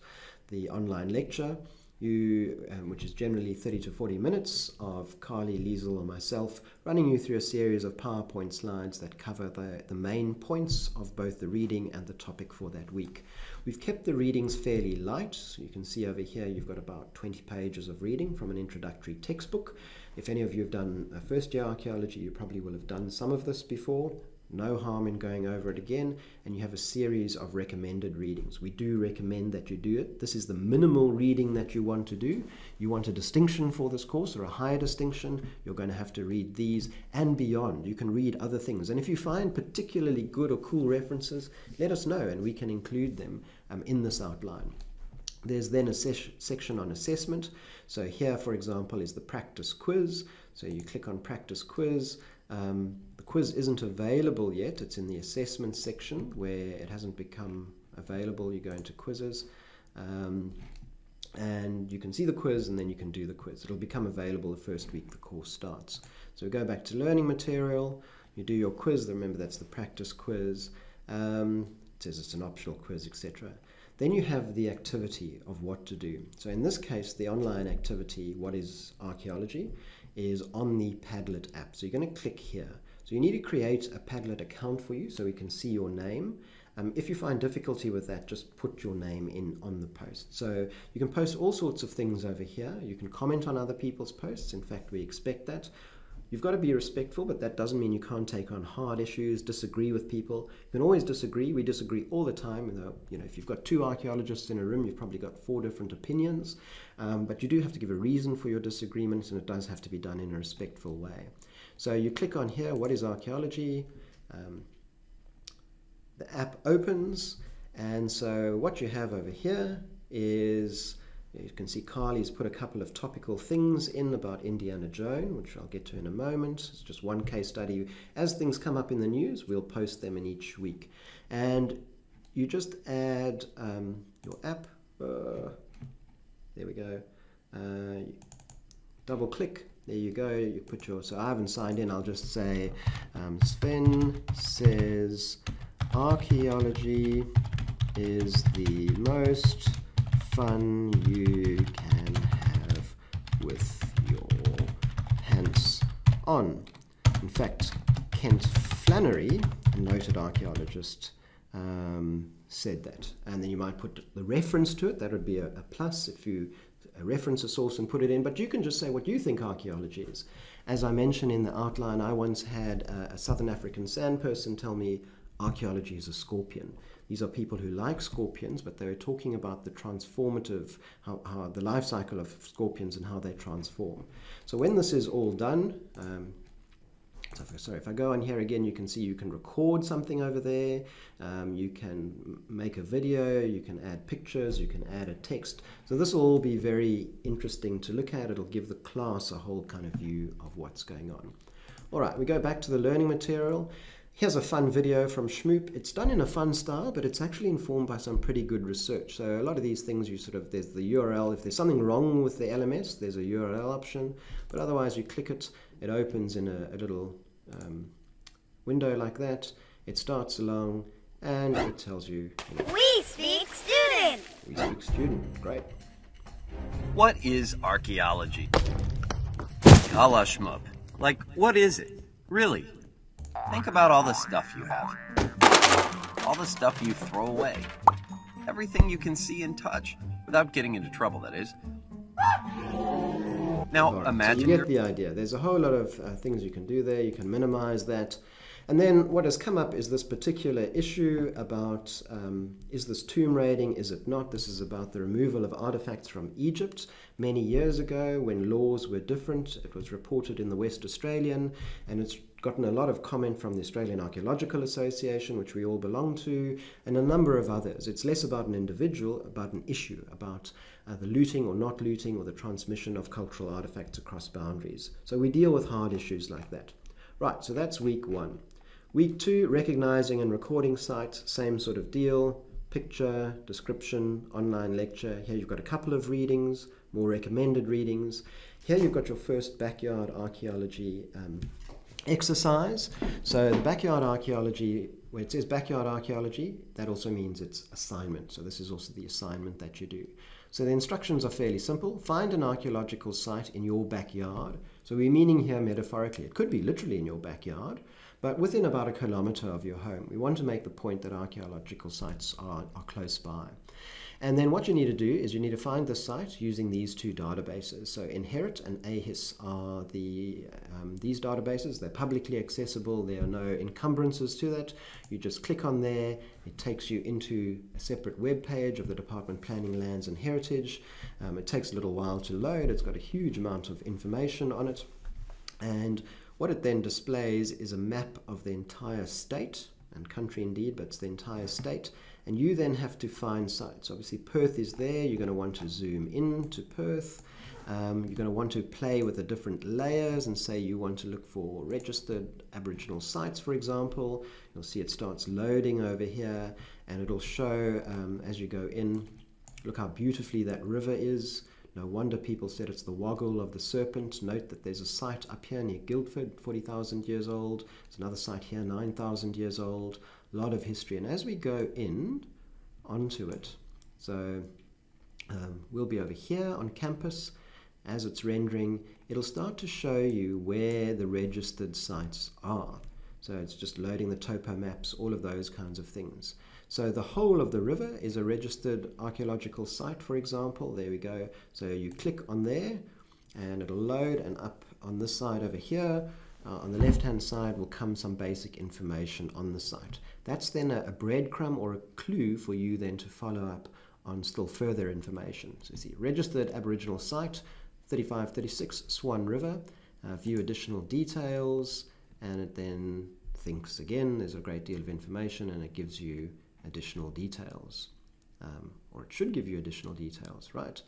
the online lecture, which is generally 30 to 40 minutes of Carly, Liesel, or myself running you through a series of PowerPoint slides that cover the main points of both the reading and the topic for that week. We've kept the readings fairly light. So you can see over here you've got about 20 pages of reading from an introductory textbook. If any of you have done a first-year archaeology, you probably will have done some of this before. No harm in going over it again, and you have a series of recommended readings. We do recommend that you do it. This is the minimal reading that you want to do. You want a distinction for this course or a higher distinction, you're going to have to read these and beyond. You can read other things, and if you find particularly good or cool references, let us know and we can include them in this outline. There's then a section on assessment. So here, for example, is the practice quiz. So you click on practice quiz. The quiz isn't available yet. It's in the assessment section where it hasn't become available. You go into quizzes and you can see the quiz, and then you can do the quiz. It'll become available the first week the course starts. So we go back to learning material. You do your quiz. Remember, that's the practice quiz. It says it's an optional quiz, etc. Then you have the activity of what to do. So in this case, the online activity, what is archaeology, is on the Padlet app. So you're going to click here. So you need to create a Padlet account for you so we can see your name. If you find difficulty with that, just put your name in on the post. So you can post all sorts of things over here. You can comment on other people's posts. In fact, we expect that. You've got to be respectful, but that doesn't mean you can't take on hard issues, disagree with people. You can always disagree. We disagree all the time. If you've got 2 archaeologists in a room, you've probably got 4 different opinions. But you do have to give a reason for your disagreement, and it does have to be done in a respectful way. So you click on here, what is archaeology? The app opens, and so what you have over here is, you can see Carly's put a couple of topical things in about Indiana Jones, which I'll get to in a moment. It's just one case study. As things come up in the news, we'll post them in each week. And you just add your app. There we go. Double click. There you go. You put your, so I haven't signed in. I'll just say Sven says archaeology is the most fun you can have with your pants on. In fact, Kent Flannery, a noted archaeologist, said that. And then you might put the reference to it. That would be a plus if you reference a source and put it in. But you can just say what you think archaeology is. As I mentioned in the outline, I once had a Southern African sand person tell me archaeology is a scorpion. These are people who like scorpions, but they're talking about the transformative, how the life cycle of scorpions and how they transform. So when this is all done, if I go on here again, you can see you can record something over there, you can make a video, you can add pictures, you can add a text. So this will all be very interesting to look at. It'll give the class a whole kind of view of what's going on. All right, we go back to the learning material. Here's a fun video from Schmoop. It's done in a fun style, but it's actually informed by some pretty good research. So a lot of these things, there's the URL. If there's something wrong with the LMS, there's a URL option. But otherwise, you click it, it opens in a little window like that. It starts along, and it tells you, We speak student! We speak student. Great. What is archaeology? A la Schmoop. Like, what is it? Really? Think about all the stuff you have. All the stuff you throw away. Everything you can see and touch. Without getting into trouble, that is. Now, Right, imagine so you get the idea. There's a whole lot of things you can do there. You can minimize that. And then what has come up is this particular issue about, is this tomb raiding, is it not? This is about the removal of artifacts from Egypt many years ago when laws were different. It was reported in the West Australian, and it's gotten a lot of comment from the Australian Archaeological Association, which we all belong to, and a number of others. It's less about an individual, about an issue, about the looting or not looting or the transmission of cultural artifacts across boundaries. So we deal with hard issues like that. Right, so that's week 1. Week 2, recognizing and recording sites, same sort of deal. picture, description, online lecture. Here you've got a couple of readings, more recommended readings. Here you've got your first backyard archaeology exercise. So the backyard archaeology, where it says backyard archaeology, that also means it's assignment. So this is also the assignment that you do. So the instructions are fairly simple. Find an archaeological site in your backyard. So we're meaning here metaphorically. It could be literally in your backyard, but within about 1 kilometer of your home. We want to make the point that archaeological sites are close by. And then what you need to do is you need to find the site using these two databases. So Inherit and AHIS are these databases. They're publicly accessible. There are no encumbrances to that. You just click on there. It takes you into a separate web page of the Department of Planning, Lands and Heritage. It takes a little while to load. It's got a huge amount of information on it. And what it then displays is a map of the entire state, and country indeed, but it's the entire state. And you then have to find sites. Obviously Perth is there. You're going to want to zoom in to Perth. You're going to want to play with the different layers and say you want to look for registered Aboriginal sites, for example. You'll see it starts loading over here, and it'll show as you go in. Look how beautifully that river is. No wonder people said it's the woggle of the serpent. Note that there's a site up here near Guildford, 40,000 years old. There's another site here, 9,000 years old. A lot of history. And as we go in onto it, so we'll be over here on campus. As it's rendering, it'll start to show you where the registered sites are. So it's just loading the topo maps, all of those kinds of things. So the whole of the river is a registered archaeological site, for example. There we go. So you click on there and it'll load, and up on this side over here, on the left-hand side will come some basic information on the site. That's then a breadcrumb or a clue for you then to follow up on still further information. So you see, registered Aboriginal site, 3536 Swan River, view additional details, and it then thinks again. There's a great deal of information, and it gives you additional details, or it should give you additional details, right?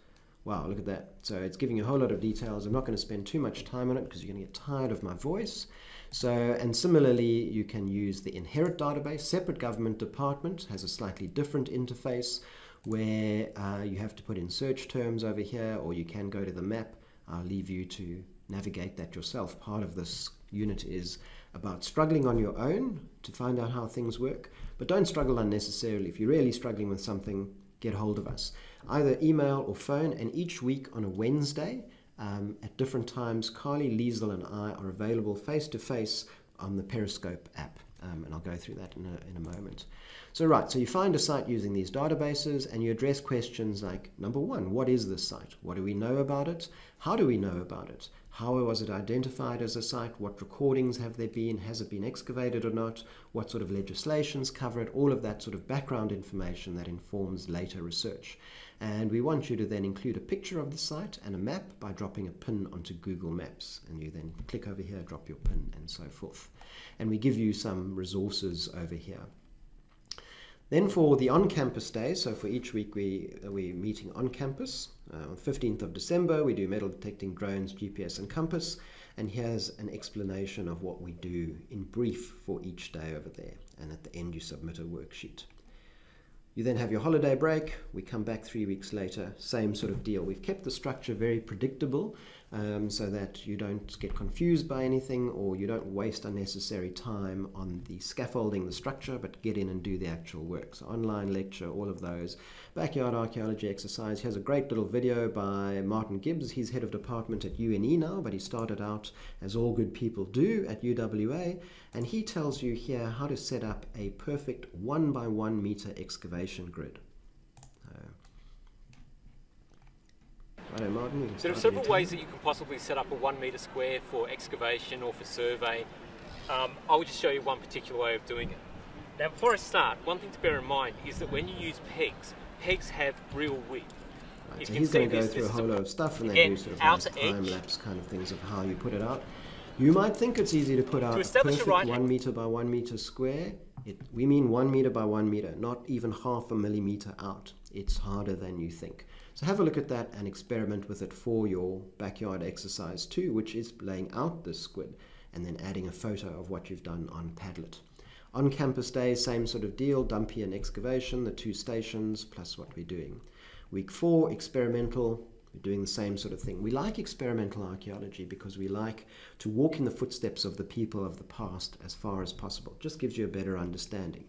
Wow, look at that. So it's giving you a whole lot of details. I'm not going to spend too much time on it because you're going to get tired of my voice. So, and similarly, you can use the Inherit database. Separate government department has a slightly different interface where you have to put in search terms over here, or you can go to the map. I'll leave you to navigate that yourself. Part of this unit is about struggling on your own to find out how things work, but don't struggle unnecessarily. If you're really struggling with something, get hold of us. Either email or phone, and each week on a Wednesday at different times, Carly, Liesel and I are available face-to-face on the Periscope app, and I'll go through that in a moment. So right, so you find a site using these databases and you address questions like, number one, what is this site? What do we know about it? How do we know about it? How was it identified as a site? What recordings have there been? Has it been excavated or not? What sort of legislations cover it? All of that sort of background information that informs later research. And we want you to then include a picture of the site and a map by dropping a pin onto Google Maps. And you then click over here, drop your pin, and so forth. And we give you some resources over here. Then for the on-campus days, so for each week we're meeting on campus. On the 15th of December, we do metal detecting, drones, GPS and compass. And here's an explanation of what we do in brief for each day over there. And at the end, you submit a worksheet. You then have your holiday break. We come back 3 weeks later, same sort of deal. We've kept the structure very predictable so that you don't get confused by anything, or you don't waste unnecessary time on the scaffolding, the structure, but get in and do the actual work. So online lecture, all of those. Backyard archaeology exercise. Here's a great little video by Martin Gibbs. He's head of department at UNE now, but he started out, as all good people do, at UWA. And he tells you here how to set up a perfect 1 by 1 meter excavation grid. Righto, Martin, so there are several ways that you can possibly set up a 1 metre square for excavation or for survey. I will just show you one particular way of doing it. Now before I start, one thing to bear in mind is that when you use pegs, pegs have real width. Right, so he's going to go through a whole lot of stuff, and then do sort of nice time-lapse kind of things of how you put it out. You might think it's easy to put out a perfect 1 meter by 1 meter square. We mean 1 meter by 1 meter, not even half a millimeter out. It's harder than you think. So have a look at that and experiment with it for your backyard exercise 2, which is laying out this squid and then adding a photo of what you've done on Padlet. On campus day, same sort of deal, dumpy and excavation, the 2 stations, plus what we're doing. Week 4, experimental, we're doing the same sort of thing. We like experimental archaeology because we like to walk in the footsteps of the people of the past as far as possible. It just gives you a better understanding.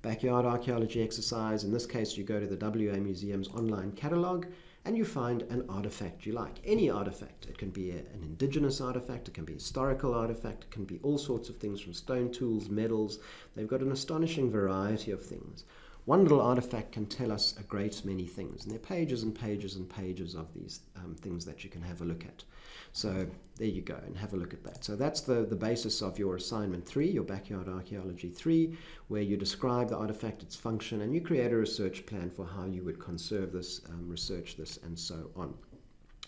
Backyard archaeology exercise, in this case you go to the WA Museum's online catalogue and you find an artifact you like. Any artifact. It can be an indigenous artifact, it can be a historical artifact, it can be all sorts of things from stone tools, medals. They've got an astonishing variety of things. One little artifact can tell us a great many things, and there are pages and pages and pages of these things that you can have a look at. So there you go, and have a look at that. So that's the basis of your assignment 3, your Backyard Archaeology 3, where you describe the artifact, its function, and you create a research plan for how you would conserve this, research this, and so on.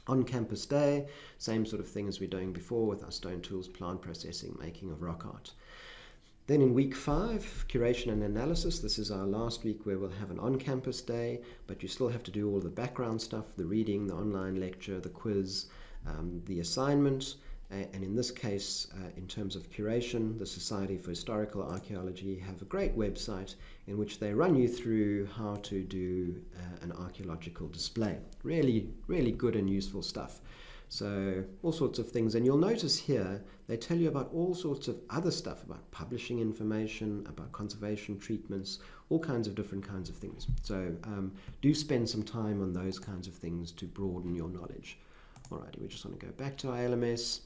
On campus day, same sort of thing as we're doing before with our stone tools, plant processing, making of rock art. Then in week 5, curation and analysis. This is our last week where we'll have an on-campus day, but you still have to do all the background stuff, the reading, the online lecture, the quiz, the assignment. And in this case, in terms of curation, the Society for Historical Archaeology have a great website in which they run you through how to do an archaeological display. Really, really good and useful stuff. So all sorts of things, and you'll notice here they tell you about all sorts of other stuff, about publishing information, about conservation treatments, all kinds of different kinds of things. So do spend some time on those kinds of things to broaden your knowledge. Alrighty, we just want to go back to our LMS.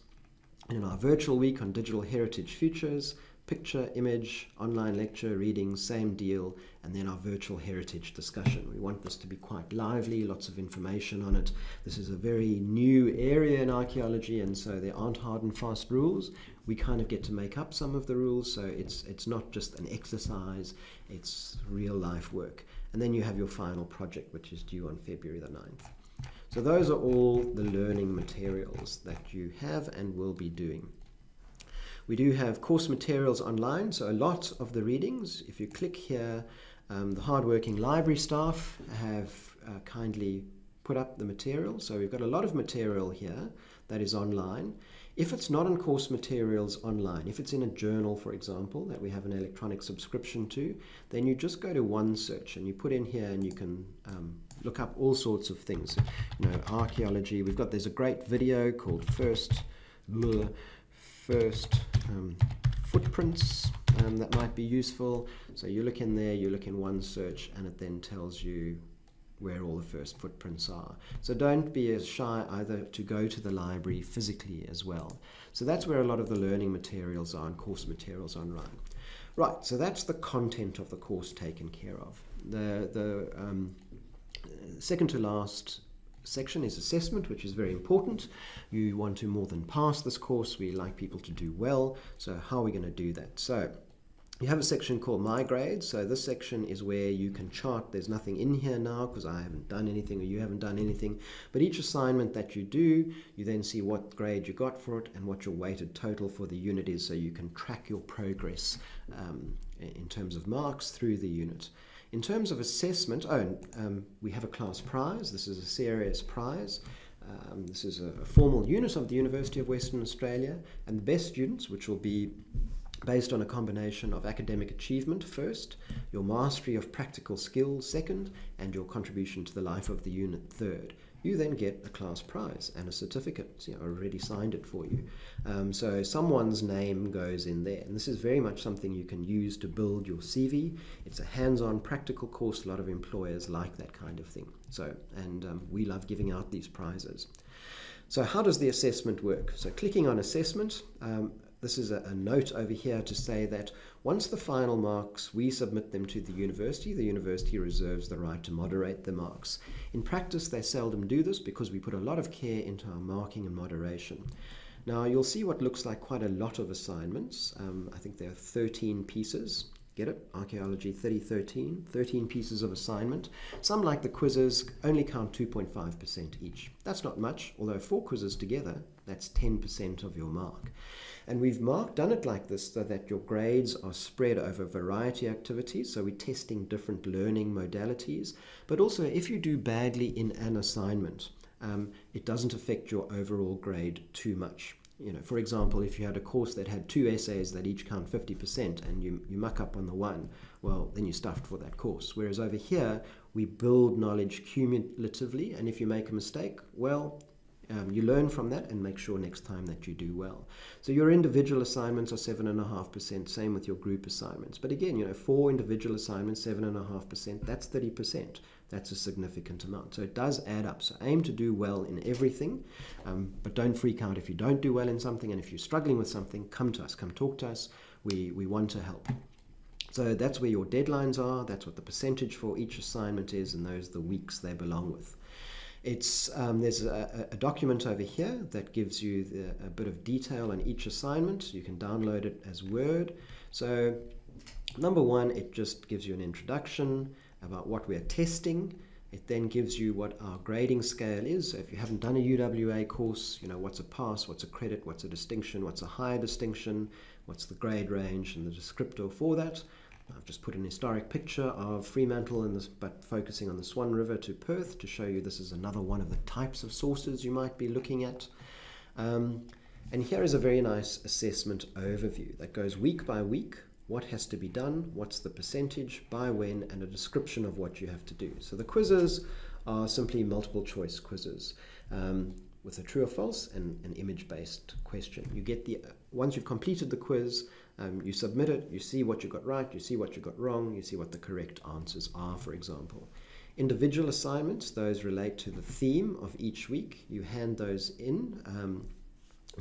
And in our virtual week on digital heritage futures, picture, image, online lecture, reading, same deal, and then our virtual heritage discussion. We want this to be quite lively, lots of information on it. This is a very new area in archaeology, and so there aren't hard and fast rules. We kind of get to make up some of the rules, so it's not just an exercise, it's real life work. And then you have your final project, which is due on February the 9th. So those are all the learning materials that you have and will be doing. We do have course materials online, so a lot of the readings, if you click here, the hardworking library staff have kindly put up the material. So we've got a lot of material here that is online. If it's not in course materials online, if it's in a journal, for example, that we have an electronic subscription to, then you just go to OneSearch and you put in here and you can look up all sorts of things. You know, archaeology, there's a great video called First Footprints that might be useful. So you look in there, you look in OneSearch, and it then tells you where all the first footprints are. So don't be as shy either to go to the library physically as well. So that's where a lot of the learning materials are and course materials online. Right, so that's the content of the course taken care of. The second to last section is assessment, which is very important. You want to more than pass this course. We like people to do well. So how are we going to do that? So you have a section called My Grade. So this section is where you can chart. There's nothing in here now because I haven't done anything or you haven't done anything. But each assignment that you do, you then see what grade you got for it and what your weighted total for the unit is, so you can track your progress in terms of marks through the unit. In terms of assessment, we have a class prize. This is a serious prize. This is a formal unit of the University of Western Australia, and the best students, which will be based on a combination of academic achievement first, your mastery of practical skills second, and your contribution to the life of the unit third. You then get a class prize and a certificate. So, I already signed it for you. So someone's name goes in there. And this is very much something you can use to build your CV. It's a hands-on practical course. A lot of employers like that kind of thing. So, and we love giving out these prizes. So how does the assessment work? So clicking on assessment, this is a note over here to say that once the final marks, we submit them to the university reserves the right to moderate the marks. In practice, they seldom do this because we put a lot of care into our marking and moderation. Now, you'll see what looks like quite a lot of assignments. I think there are 13 pieces. Get it? ARCY3013, 13 pieces of assignment. Some, like the quizzes, only count 2.5% each. That's not much, although 4 quizzes together, that's 10% of your mark. And we've done it like this so that your grades are spread over a variety of activities. So we're testing different learning modalities. But also, if you do badly in an assignment, it doesn't affect your overall grade too much. You know, for example, if you had a course that had 2 essays that each count 50% and you muck up on the one, well, then you're stuffed for that course. Whereas over here, we build knowledge cumulatively, and if you make a mistake, well, you learn from that and make sure next time that you do well. So your individual assignments are 7.5%, same with your group assignments. But again, you know, 4 individual assignments, 7.5%, that's 30%. That's a significant amount. So it does add up. So aim to do well in everything, but don't freak out if you don't do well in something. And if you're struggling with something, come to us, come talk to us. We want to help. So that's where your deadlines are. That's what the percentage for each assignment is, and those are the weeks they belong with. It's there's a document over here that gives you a bit of detail on each assignment. You can download it as Word. So number 1, it just gives you an introduction about what we're testing. It then gives you what our grading scale is. So if you haven't done a UWA course, you know, what's a pass, what's a credit, what's a distinction, what's a higher distinction, what's the grade range and the descriptor for that. I've just put an historic picture of Fremantle, but focusing on the Swan River to Perth to show you this is another one of the types of sources you might be looking at. And here is a very nice assessment overview that goes week by week, what has to be done, what's the percentage, by when, and a description of what you have to do. So the quizzes are simply multiple choice quizzes with a true or false and an image-based question. You get once you've completed the quiz, you submit it, you see what you got right, you see what you got wrong, you see what the correct answers are, for example. Individual assignments, those relate to the theme of each week. You hand those in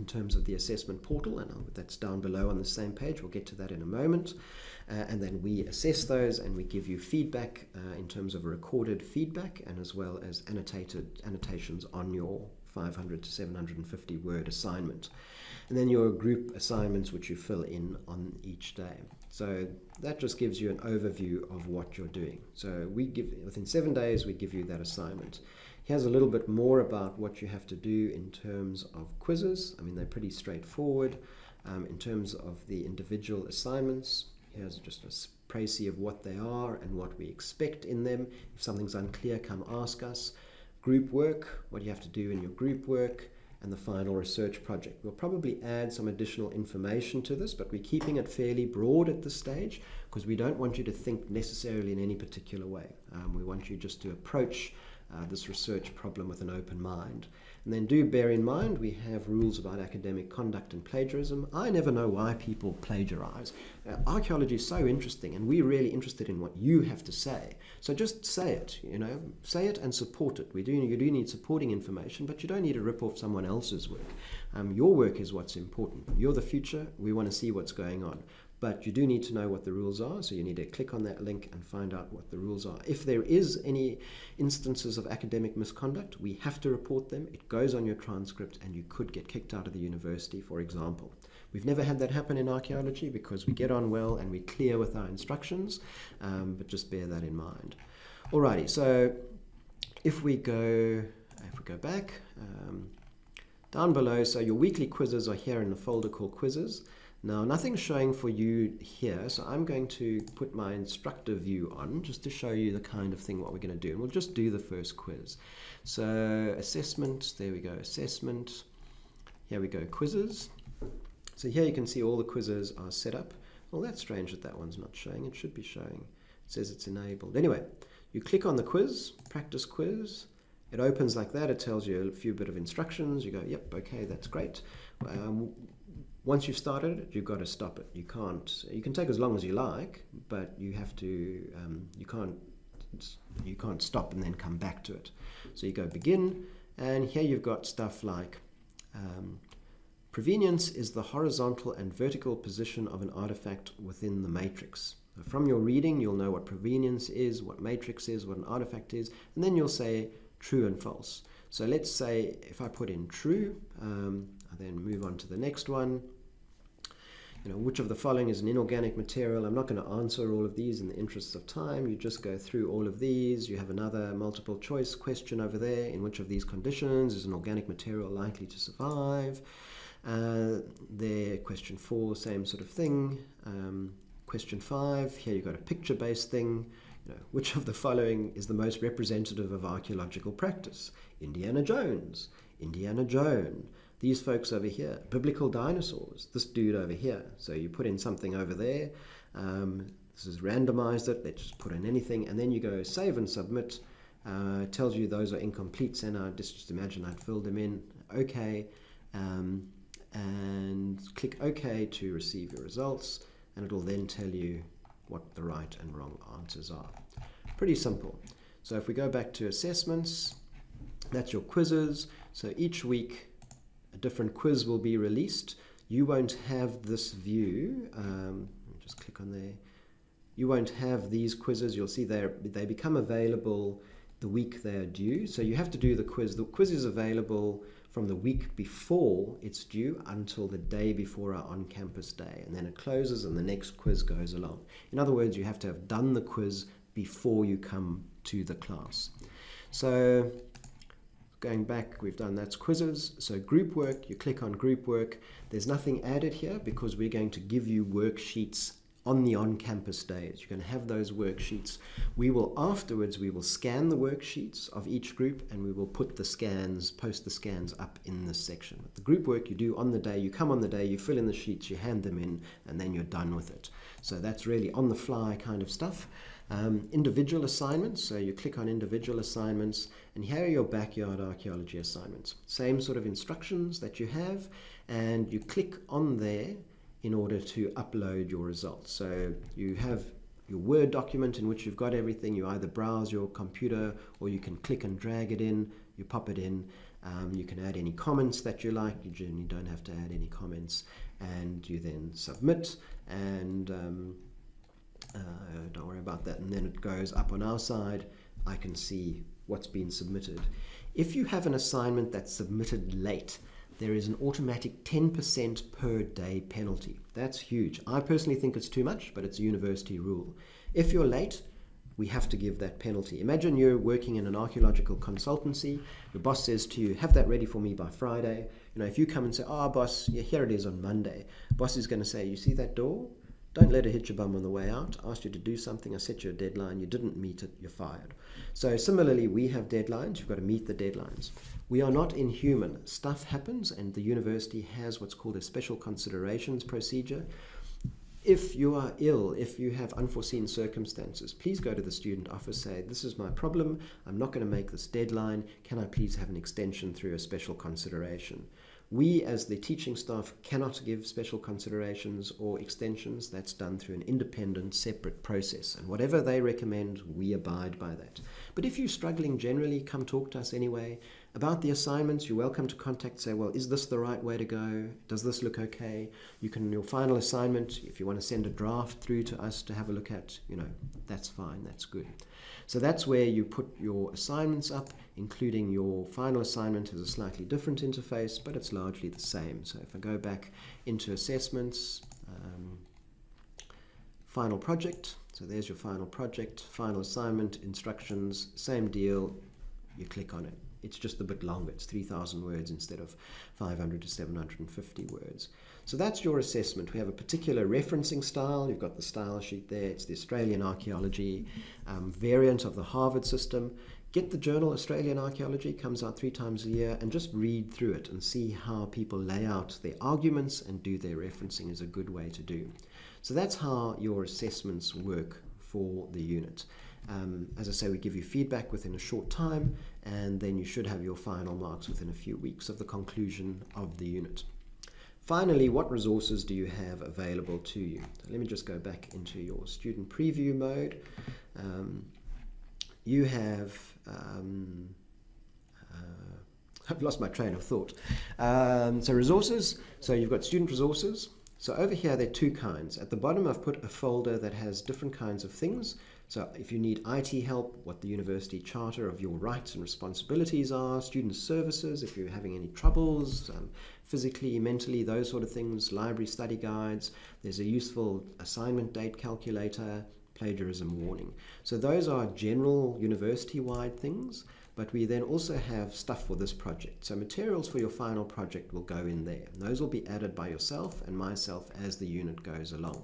terms of the assessment portal, and that's down below on the same page. We'll get to that in a moment. And then we assess those and we give you feedback in terms of recorded feedback, and as well as annotations on your 500 to 750 word assignment. And then your group assignments, which you fill in on each day. So that just gives you an overview of what you're doing. So within 7 days, we give you that assignment. Here's a little bit more about what you have to do in terms of quizzes. I mean, they're pretty straightforward. In terms of the individual assignments, here's just a précis of what they are and what we expect in them. If something's unclear, come ask us. Group work, what you have to do in your group work, and the final research project. We'll probably add some additional information to this, but we're keeping it fairly broad at this stage because we don't want you to think necessarily in any particular way. We want you just to approach this research problem with an open mind. And then do bear in mind we have rules about academic conduct and plagiarism. I never know why people plagiarize. Archaeology is so interesting, and we're really interested in what you have to say. So just say it, you know, say it and support it. You do need supporting information, but you don't need to rip off someone else's work. Your work is what's important. You're the future. We want to see what's going on. But you do need to know what the rules are, so you need to click on that link and find out what the rules are. If there is any instances of academic misconduct, we have to report them. It goes on your transcript, and you could get kicked out of the university, for example. We've never had that happen in archaeology because we get on well and we're clear with our instructions, but just bear that in mind. Alrighty, so if we go back, down below, so your weekly quizzes are here in the folder called Quizzes. Now, nothing's showing for you here, so I'm going to put my instructor view on just to show you the kind of thing what we're going to do. And we'll just do the first quiz. So assessment, there we go, assessment. Here we go, quizzes. So here you can see all the quizzes are set up. Well, that's strange that one's not showing. It should be showing. It says it's enabled. Anyway, you click on the quiz, practice quiz. It opens like that. It tells you a few bit of instructions. You go, yep, okay, that's great. Once you've started it, you've got to stop it. You can take as long as you like, but you have to, you can't stop and then come back to it. So you go begin, and here you've got stuff like provenience is the horizontal and vertical position of an artifact within the matrix. So from your reading, you'll know what provenience is, what matrix is, what an artifact is, and then you'll say true and false. So let's say if I put in true, I then move on to the next one. You know, which of the following is an inorganic material? I'm not going to answer all of these in the interests of time. You just go through all of these. You have another multiple choice question over there. In which of these conditions is an organic material likely to survive? There, question 4, same sort of thing. Question 5, here you've got a picture-based thing. You know, which of the following is the most representative of archaeological practice? Indiana Jones, Indiana Joan, these folks over here, biblical dinosaurs, this dude over here. So you put in something over there. This is randomized it. Let's just put in anything. And then you go save and submit. It tells you those are incomplete. So now just imagine I'd filled them in. OK. And click OK to receive your results. And it will then tell you what the right and wrong answers are. Pretty simple. So if we go back to assessments, that's your quizzes. So each week a different quiz will be released. You won't have this view. Just click on there. You won't have these quizzes. You'll see they become available the week they're due. So you have to do the quiz. The quiz is available from the week before it's due until the day before our on-campus day. And then it closes and the next quiz goes along. In other words, you have to have done the quiz before you come to the class. So going back, we've done that's quizzes. So group work, you click on group work. There's nothing added here because we're going to give you worksheets on the on-campus days. You're going to have those worksheets. Afterwards, we will scan the worksheets of each group and we will put the scans, post the scans up in this section. But the group work you do on the day, you come on the day, you fill in the sheets, you hand them in, and then you're done with it. So that's really on the fly kind of stuff. Individual assignments, so you click on individual assignments, and here are your backyard archaeology assignments. Same sort of instructions that you have, and you click on there in order to upload your results. So you have your Word document in which you've got everything. You either browse your computer or you can click and drag it in, you pop it in. You can add any comments that you like. You generally don't have to add any comments, and you then submit, and don't worry about that, and then it goes up on our side. I can see what's been submitted. If you have an assignment that's submitted late, there is an automatic 10% per day penalty. That's huge. I personally think it's too much, but it's a university rule. If you're late, we have to give that penalty. Imagine you're working in an archaeological consultancy. Your boss says to you, have that ready for me by Friday. If you come and say, oh, boss, yeah, here it is on Monday. Boss is going to say, you see that door? Don't let it hit your bum on the way out. I asked you to do something. I set you a deadline. You didn't meet it. You're fired. So similarly, we have deadlines. You've got to meet the deadlines. We are not inhuman. Stuff happens, and the university has what's called a special considerations procedure. If you are ill, if you have unforeseen circumstances, please go to the student office, say, this is my problem. I'm not going to make this deadline. Can I please have an extension through a special consideration? We, as the teaching staff, cannot give special considerations or extensions. That's done through an independent, separate process. And whatever they recommend, we abide by that. But if you're struggling generally, come talk to us anyway. About the assignments, you're welcome to contact, say, well, is this the right way to go? Does this look okay? You can, your final assignment, if you want to send a draft through to us to have a look at, that's fine, that's good. So that's where you put your assignments up, including your final assignment has a slightly different interface, but it's largely the same. So if I go back into assessments, final project, so there's your final project, final assignment, instructions, same deal, you click on it. It's just a bit longer. It's 3,000 words instead of 500 to 750 words. So that's your assessment. We have a particular referencing style. You've got the style sheet there. It's the Australian Archaeology variant of the Harvard system. Get the journal Australian Archaeology, comes out 3 times a year, and just read through it and see how people lay out their arguments and do their referencing is a good way to do. So that's how your assessments work for the unit. As I say, we give you feedback within a short time, and then you should have your final marks within a few weeks of the conclusion of the unit. Finally, what resources do you have available to you? So let me just go back into your student preview mode. You have, I've lost my train of thought. So resources, so you've got student resources. So over here, there are 2 kinds. At the bottom, I've put a folder that has different kinds of things. So if you need IT help, what the university charter of your rights and responsibilities are, student services, if you're having any troubles, physically, mentally, those sort of things, library study guides, there's a useful assignment date calculator, plagiarism warning. So those are general university-wide things, but we then also have stuff for this project. So materials for your final project will go in there. And those will be added by yourself and myself as the unit goes along.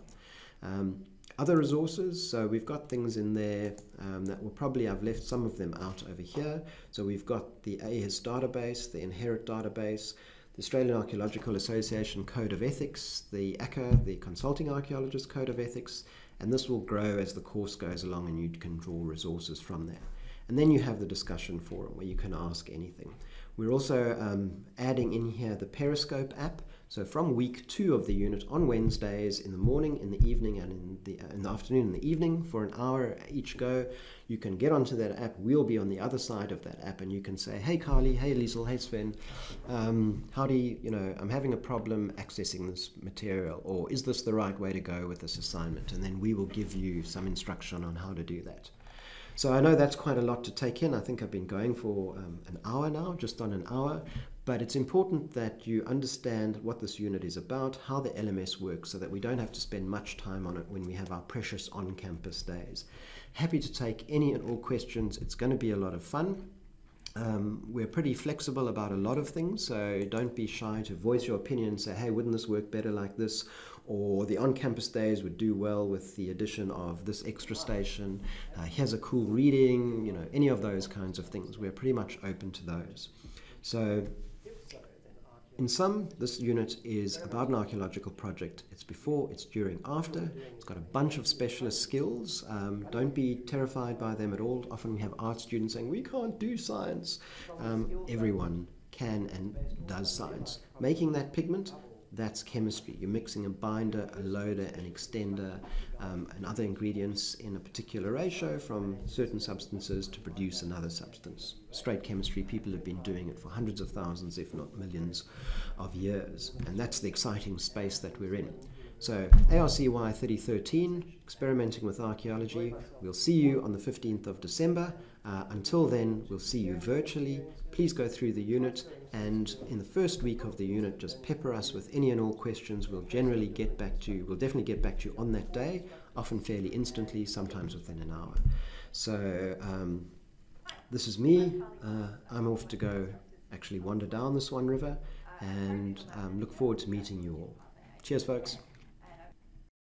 Other resources, so we've got things in there that will probably, I've left some of them out over here. So we've got the AHIS database, the Inherit database. the Australian Archaeological Association Code of Ethics, the ACA, the Consulting Archaeologist Code of Ethics, and this will grow as the course goes along and you can draw resources from there. And then you have the discussion forum where you can ask anything. We're also adding in here the Periscope app. So from week 2 of the unit on Wednesdays in the morning, in the evening, and in the afternoon and the evening for an hour each go, you can get onto that app. We'll be on the other side of that app and you can say, hey Carly, hey Liesel, hey Sven, how do you know, I'm having a problem accessing this material, or is this the right way to go with this assignment? And then we will give you some instruction on how to do that. So I know that's quite a lot to take in. I think I've been going for an hour now, just on an hour, but it's important that you understand what this unit is about, how the LMS works, so that we don't have to spend much time on it when we have our precious on-campus days. Happy to take any and all questions. It's going to be a lot of fun. We're pretty flexible about a lot of things, so don't be shy to voice your opinion and say, hey, wouldn't this work better like this? Or the on-campus days would do well with the addition of this extra station. Here's a cool reading, you know, any of those kinds of things. We're pretty much open to those. So in sum, this unit is about an archaeological project. It's before, it's during, after. It's got a bunch of specialist skills. Don't be terrified by them at all. Often we have art students saying, we can't do science. Everyone can and does science. Making that pigment, that's chemistry. You're mixing a binder, a loader, an extender, and other ingredients in a particular ratio from certain substances to produce another substance. Straight chemistry, people have been doing it for hundreds of thousands, if not millions of years. And that's the exciting space that we're in. So ARCY3013, Experimenting with Archaeology. We'll see you on the 15th of December. Until then, we'll see you virtually. Please go through the unit, and in the first week of the unit, just pepper us with any and all questions. We'll definitely get back to you on that day, often fairly instantly, sometimes within an hour. So this is me. I'm off to go actually wander down the Swan River, and look forward to meeting you all. Cheers, folks.